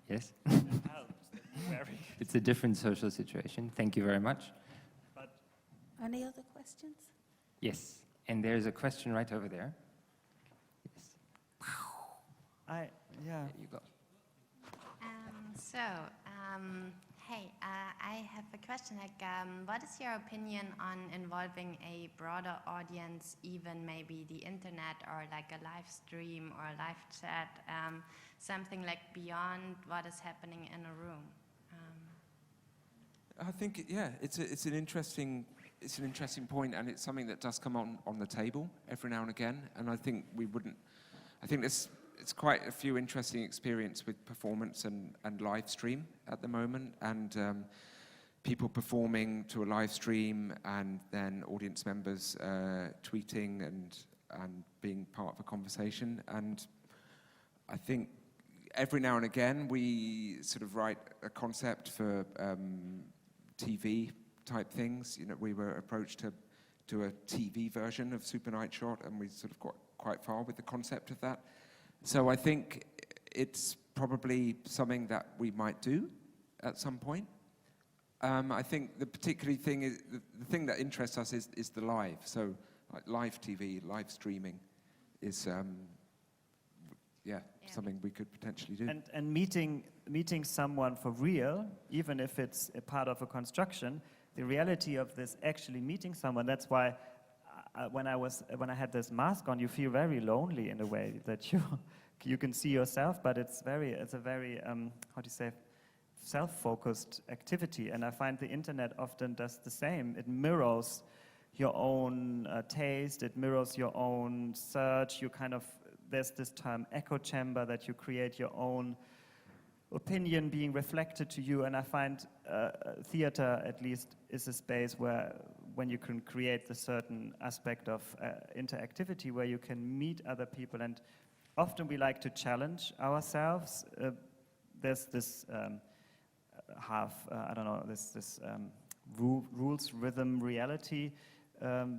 Speaker 6: Yes? It's a different social situation. Thank you very much.
Speaker 1: Any other questions?
Speaker 6: Yes, and there's a question right over there. Yes.
Speaker 10: Yeah.
Speaker 6: There you go.
Speaker 16: Hey, I have a question. What is your opinion on involving a broader audience, even maybe the internet or like a live stream or a live chat, something like beyond what is happening in a room?
Speaker 8: I think, yeah, it's an interesting point, and it's something that does come on the table every now and again. And I think it's quite a few interesting experience with performance and live stream at the moment, and people performing to a live stream, and then audience members tweeting and being part of a conversation. And I think every now and again we sort of write a concept for TV type things. You know, we were approached to do a TV version of Super Night Shot, and we sort of got quite far with the concept of that. So I think it's probably something that we might do at some point. I think the particular thing is, the thing that interests us is the live. So like live TV, live streaming is something we could potentially do.
Speaker 10: And meeting someone for real, even if it's a part of a construction, the reality of this actually meeting someone, that's why when I had this mask on, you feel very lonely in a way, that you can see yourself, but it's a very how do you say, self-focused activity. And I find the internet often does the same. It mirrors your own taste. It mirrors your own search. There's this term echo chamber, that you create your own opinion being reflected to you. And I find theater, at least, is a space when you can create the certain aspect of interactivity, where you can meet other people. And often we like to challenge ourselves. There's this rules, rhythm, reality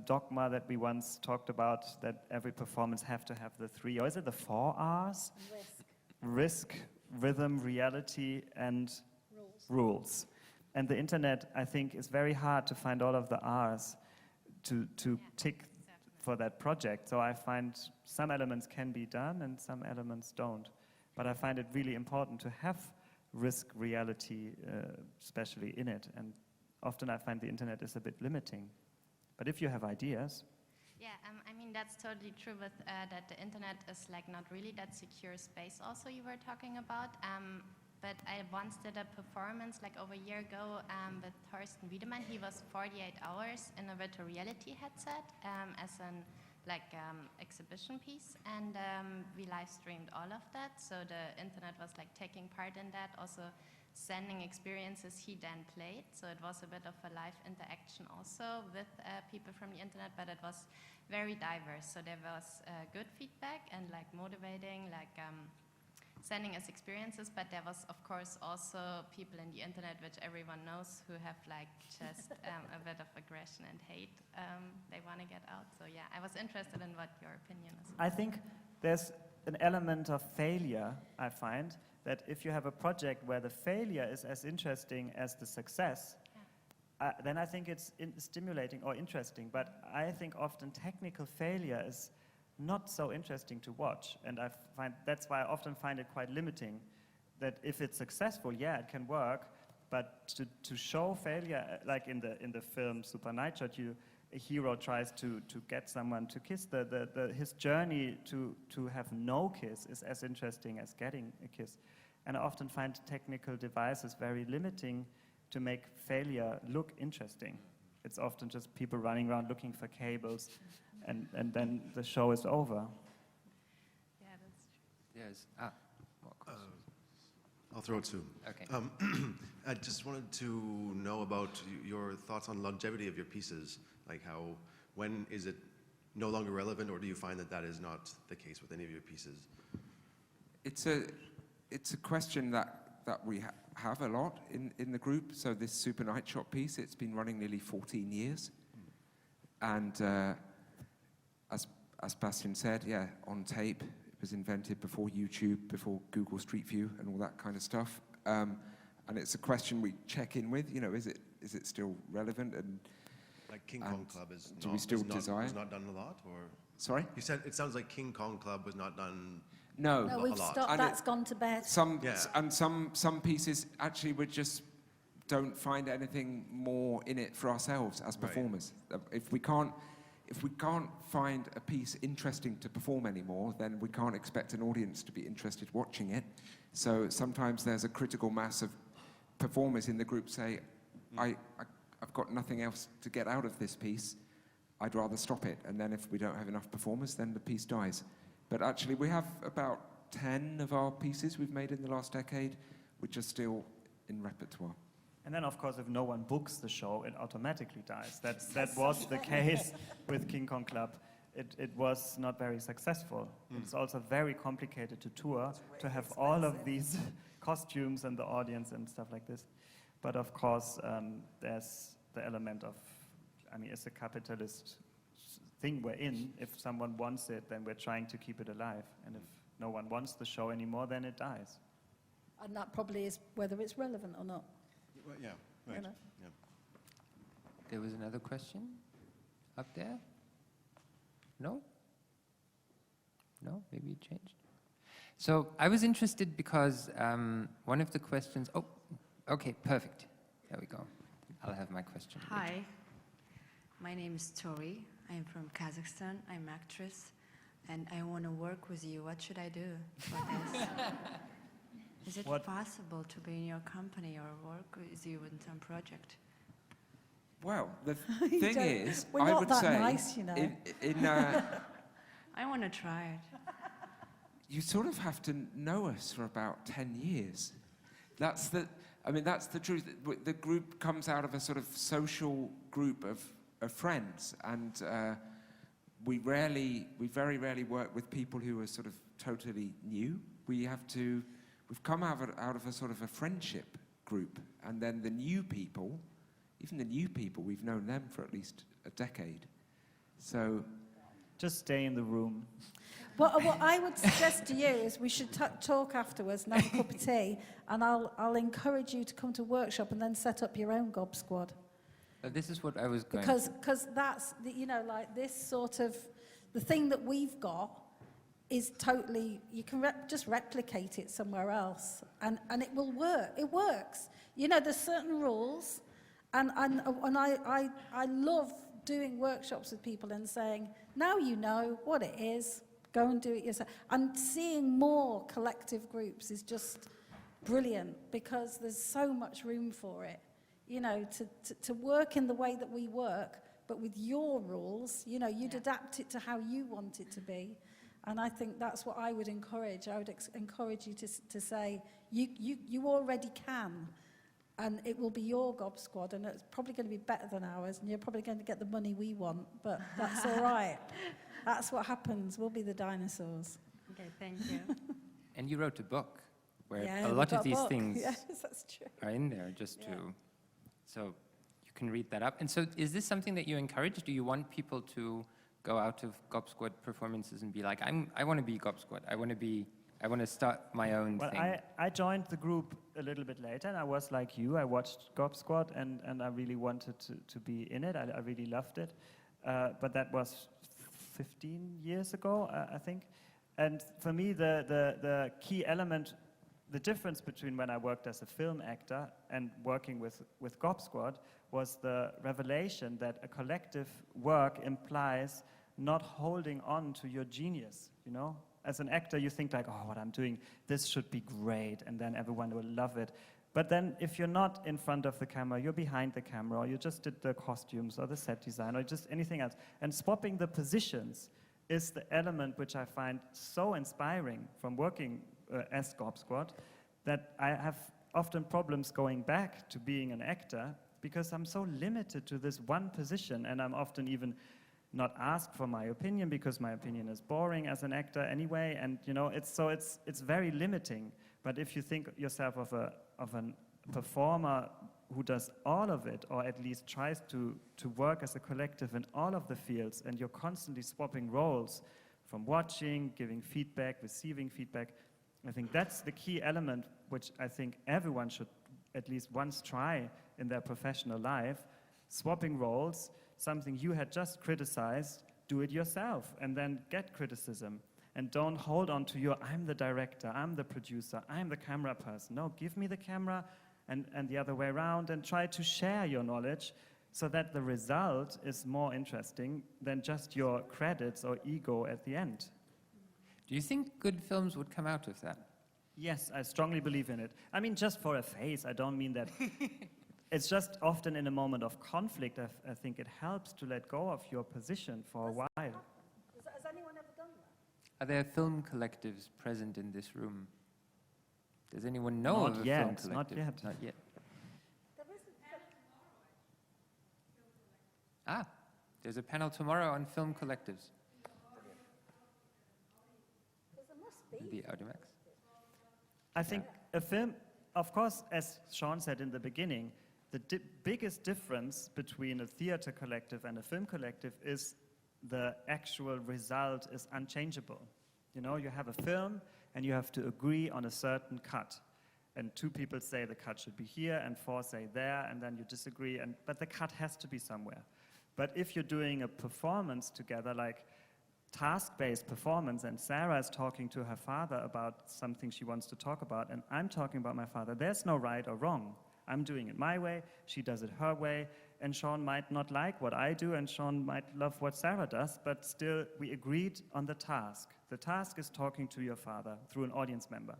Speaker 10: dogma that we once talked about, that every performance have to have the 3, or is it the 4 R's? Risk, rhythm, reality, and rules. And the internet, I think, is very hard to find all of the R's to tick for that project. So I find some elements can be done and some elements don't. But I find it really important to have risk, reality, especially in it. And often I find the internet is a bit limiting. But if you have ideas...
Speaker 16: Yeah, I mean, that's totally true with that the internet is like not really that secure space also you were talking about. But I once did a performance like over a year ago with Thorsten Wiedemann. He was 48 hours in a virtual reality headset as an exhibition piece, and we live streamed all of that. So the internet was like taking part in that, also sending experiences he then played. So it was a bit of a live interaction also with people from the internet, but it was very diverse. So there was good feedback and like motivating, like sending us experiences, but there was, of course, also people in the internet, which everyone knows, who have like just a bit of aggression and hate they want to get out. So yeah, I was interested in what your opinion is.
Speaker 10: I think there's an element of failure, I find, that if you have a project where the failure is as interesting as the success, then I think it's stimulating or interesting. But I think often technical failure is not so interesting to watch, and I find that's why I often find it quite limiting. That if it's successful, yeah, it can work, but to show failure, like in the film Super Night Shot, a hero tries to get someone to kiss. His journey to have no kiss is as interesting as getting a kiss, and I often find technical devices very limiting to make failure look interesting. It's often just people running around looking for cables. And then the show is over.
Speaker 16: Yeah, that's true.
Speaker 6: Yes. More questions.
Speaker 17: I'll throw it to.
Speaker 6: Okay.
Speaker 17: I just wanted to know about your thoughts on longevity of your pieces. Like when is it no longer relevant, or do you find that is not the case with any of your pieces?
Speaker 8: It's a question that we have a lot in the group. So this Super Night Shot piece, it's been running nearly 14 years. And as Bastian said, yeah, on tape. It was invented before YouTube, before Google Street View and all that kind of stuff. And it's a question we check in with, is it still relevant? And
Speaker 17: like King Kong Club is
Speaker 8: was
Speaker 17: not done a lot, or?
Speaker 8: Sorry?
Speaker 17: You said it sounds like King Kong Club was not done.
Speaker 8: No,
Speaker 1: we've stopped. That's gone to bed.
Speaker 8: Some pieces actually we just don't find anything more in it for ourselves as performers. Right. If we can't find a piece interesting to perform anymore, then we can't expect an audience to be interested watching it. So sometimes there's a critical mass of performers in the group say, I've got nothing else to get out of this piece. I'd rather stop it. And then if we don't have enough performers, then the piece dies. But actually, we have about 10 of our pieces we've made in the last decade, which are still in repertoire.
Speaker 10: And then, of course, if no one books the show, it automatically dies. That was the case with King Kong Club. It was not very successful. It's also very complicated to tour, to have all of these costumes and the audience and stuff like this. But of course, there's the element of, it's a capitalist thing we're in. If someone wants it, then we're trying to keep it alive. And if no one wants the show anymore, then it dies.
Speaker 1: And that probably is whether it's relevant or not.
Speaker 17: Well, yeah, right. Yeah.
Speaker 6: There was another question up there? No? No? Maybe it changed? So I was interested because one of the questions... Oh, okay, perfect. There we go. I'll have my question.
Speaker 18: Hi, my name is Tori. I'm from Kazakhstan. I'm an actress, and I want to work with you. What should I do for this? Is it possible to be in your company or work with you in some project?
Speaker 8: Well, the thing is,
Speaker 1: we're
Speaker 8: I
Speaker 1: not
Speaker 8: would
Speaker 1: that
Speaker 8: say,
Speaker 1: nice, you know.
Speaker 18: I want to try it.
Speaker 8: You sort of have to know us for about 10 years. That's the truth. The group comes out of a sort of social group of friends, and we very rarely work with people who are sort of totally new. We've come out of a sort of a friendship group, and then the new people, we've known them for at least a decade. So
Speaker 10: just stay in the room.
Speaker 1: What I would suggest to you is we should talk afterwards and have a cup of tea, and I'll encourage you to come to workshop and then set up your own Gob Squad.
Speaker 6: This is what I was going
Speaker 1: because that's like this sort of the thing that we've got is totally, you can just replicate it somewhere else, and it will work. It works. There's certain rules, and I love doing workshops with people and saying, now you know what it is, go and do it yourself. And seeing more collective groups is just brilliant, because there's so much room for it, to work in the way that we work, but with your rules, you'd adapt it to how you want it to be. And I think that's what I would encourage. I would encourage you to say, you already can, and it will be your Gob Squad, and it's probably going to be better than ours, and you're probably going to get the money we want, but that's all right. That's what happens. We'll be the dinosaurs.
Speaker 18: Okay, thank you.
Speaker 6: And you wrote a book where
Speaker 1: Yeah,
Speaker 6: a
Speaker 1: we
Speaker 6: lot
Speaker 1: got
Speaker 6: of
Speaker 1: a
Speaker 6: these
Speaker 1: book.
Speaker 6: things
Speaker 1: Yes, that's true.
Speaker 6: are in there just
Speaker 1: Yeah.
Speaker 6: to, so you can read that up. And so is this something that you encourage? Do you want people to go out of Gob Squad performances and be like, I want to be Gob Squad. I want to start my own
Speaker 10: Well,
Speaker 6: thing.
Speaker 10: I joined the group a little bit later, and I was like you. I watched Gob Squad, and I really wanted to be in it. I really loved it. But that was 15 years ago, I think. And for me, the key element, the difference between when I worked as a film actor and working with Gob Squad was the revelation that a collective work implies not holding on to your genius, you know? As an actor, you think like, oh, what I'm doing, this should be great, and then everyone will love it. But then if you're not in front of the camera, you're behind the camera, or you just did the costumes or the set design or just anything else. And swapping the positions is the element which I find so inspiring from working as Gob Squad, that I have often problems going back to being an actor because I'm so limited to this one position, and I'm often even not asked for my opinion because my opinion is boring as an actor anyway, and you know, it's very limiting. But if you think yourself of a performer who does all of it, or at least tries to work as a collective in all of the fields, and you're constantly swapping roles from watching, giving feedback, receiving feedback, I think that's the key element which I think everyone should at least once try in their professional life. Swapping roles, something you had just criticized, do it yourself and then get criticism. And don't hold on to your, I'm the director, I'm the producer, I'm the camera person. No, give me the camera and the other way around, and try to share your knowledge so that the result is more interesting than just your credits or ego at the end.
Speaker 6: Do you think good films would come out of that?
Speaker 10: Yes, I strongly believe in it. I mean, just for a phase, I don't mean that. It's just often in a moment of conflict, I think it helps to let go of your position for a while.
Speaker 1: Has anyone ever done that?
Speaker 6: Are there film collectives present in this room? Does anyone know
Speaker 10: Not
Speaker 6: of a
Speaker 10: yet,
Speaker 6: film collective?
Speaker 10: not yet.
Speaker 6: Not yet.
Speaker 1: There isn't.
Speaker 6: Ah, there's a panel tomorrow on film collectives.
Speaker 1: There must be.
Speaker 6: The Audimax.
Speaker 10: I think a film, of course, as Sean said in the beginning, the biggest difference between a theater collective and a film collective is the actual result is unchangeable. You know, you have a film and you have to agree on a certain cut. And 2 people say the cut should be here and 4 say there, and then you disagree, but the cut has to be somewhere. But if you're doing a performance together, like task-based performance, and Sarah is talking to her father about something she wants to talk about, and I'm talking about my father, there's no right or wrong. I'm doing it my way, she does it her way, and Sean might not like what I do, and Sean might love what Sarah does, but still we agreed on the task. The task is talking to your father through an audience member.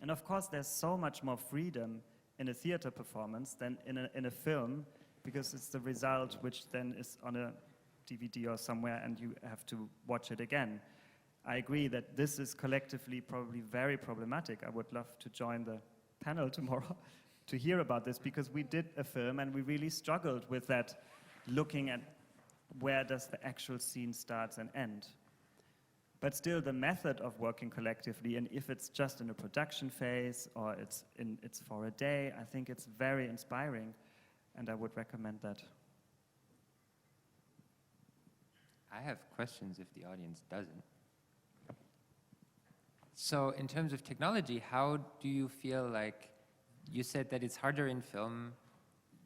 Speaker 10: And of course there's so much more freedom in a theater performance than in a film, because it's the result which then is on a DVD or somewhere and you have to watch it again. I agree that this is collectively probably very problematic. I would love to join the panel tomorrow to hear about this, because we did a film and we really struggled with that, looking at where does the actual scene starts and end. But still the method of working collectively, and if it's just in a production phase or it's for a day, I think it's very inspiring and I would recommend that.
Speaker 6: I have questions if the audience doesn't. So in terms of technology, how do you feel like, you said that it's harder in film.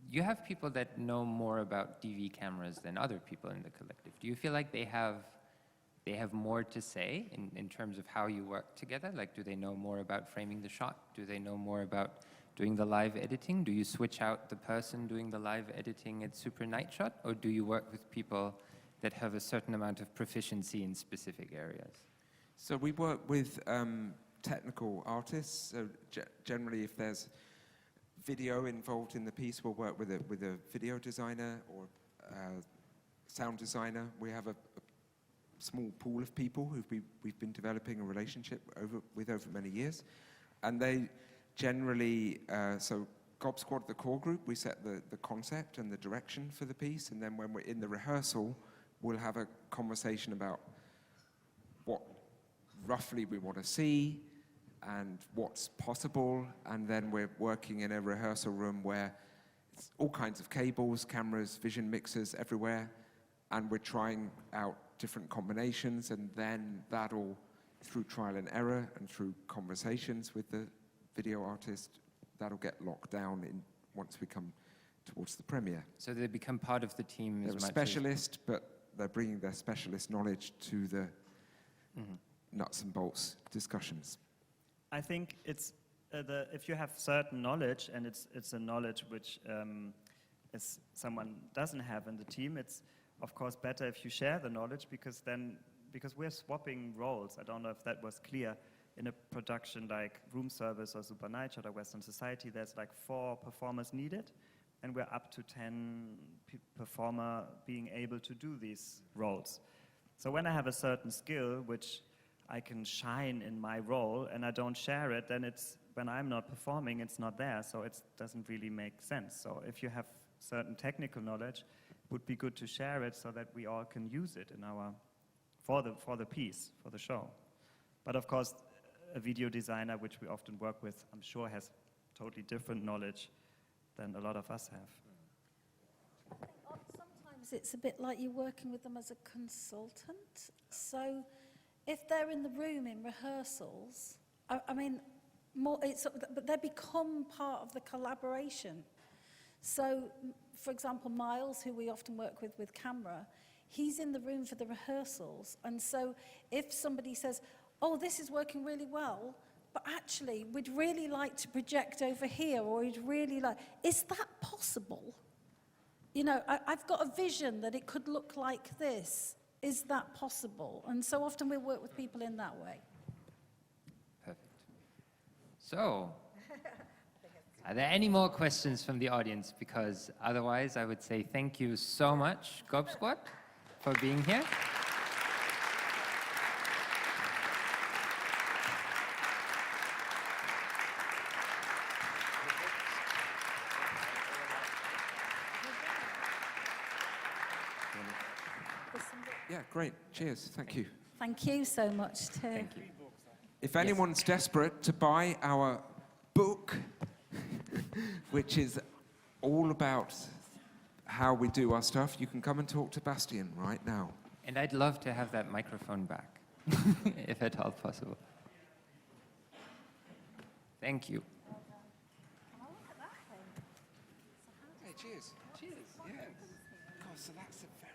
Speaker 6: You have people that know more about DV cameras than other people in the collective. Do you feel like they have more to say in terms of how you work together? Like, do they know more about framing the shot? Do they know more about doing the live editing? Do you switch out the person doing the live editing at Super Night Shot? Or do you work with people that have a certain amount of proficiency in specific areas?
Speaker 8: So we work with technical artists. So generally, if there's video involved in the piece, we'll work with a video designer or sound designer. We have a small pool of people who we've been developing a relationship with over many years, and they generally so Gob Squad, the core group, we set the concept and the direction for the piece, and then when we're in the rehearsal, we'll have a conversation about what roughly we want to see, and what's possible, and then we're working in a rehearsal room where it's all kinds of cables, cameras, vision mixers everywhere, and we're trying out different combinations, and then that'll, through trial and error and through conversations with the video artist, that'll get locked down in once we come towards the premiere.
Speaker 6: So they become part of the team.
Speaker 8: They're a specialist, but they're bringing their specialist knowledge to the nuts and bolts discussions.
Speaker 10: I think it's if you have certain knowledge, and it's a knowledge which is someone doesn't have in the team, it's of course better if you share the knowledge, because we're swapping roles. I don't know if that was clear. In a production like Room Service or Super Nightshot or Western Society, there's like 4 performers needed, and we're up to 10 performer being able to do these roles. So when I have a certain skill which I can shine in my role and I don't share it, then it's, when I'm not performing, it's not there, so it doesn't really make sense. So if you have certain technical knowledge, it would be good to share it so that we all can use it in our, for the piece, for the show. But of course, a video designer, which we often work with, I'm sure has totally different knowledge than a lot of us have.
Speaker 1: Sometimes it's a bit like you're working with them as a consultant. So if they're in the room in rehearsals, I mean, but they become part of the collaboration. So, for example, Miles, who we often work with camera, he's in the room for the rehearsals. And so if somebody says, oh, this is working really well, but actually we'd really like to project over here, or we'd really like, is that possible? You know, I've got a vision that it could look like this. Is that possible? And so often we work with people in that way.
Speaker 6: Perfect. So, are there any more questions from the audience? Because otherwise I would say thank you so much, Gob Squad, for being here.
Speaker 8: Yeah, great. Cheers. Thank you.
Speaker 1: Thank you so much, too.
Speaker 6: Thank you.
Speaker 8: If anyone's desperate to buy our book, which is all about how we do our stuff, you can come and talk to Bastian right now.
Speaker 6: And I'd love to have that microphone back, if at all possible. Thank you.
Speaker 8: Hey, cheers. Cheers. Yeah. God, so that's a very...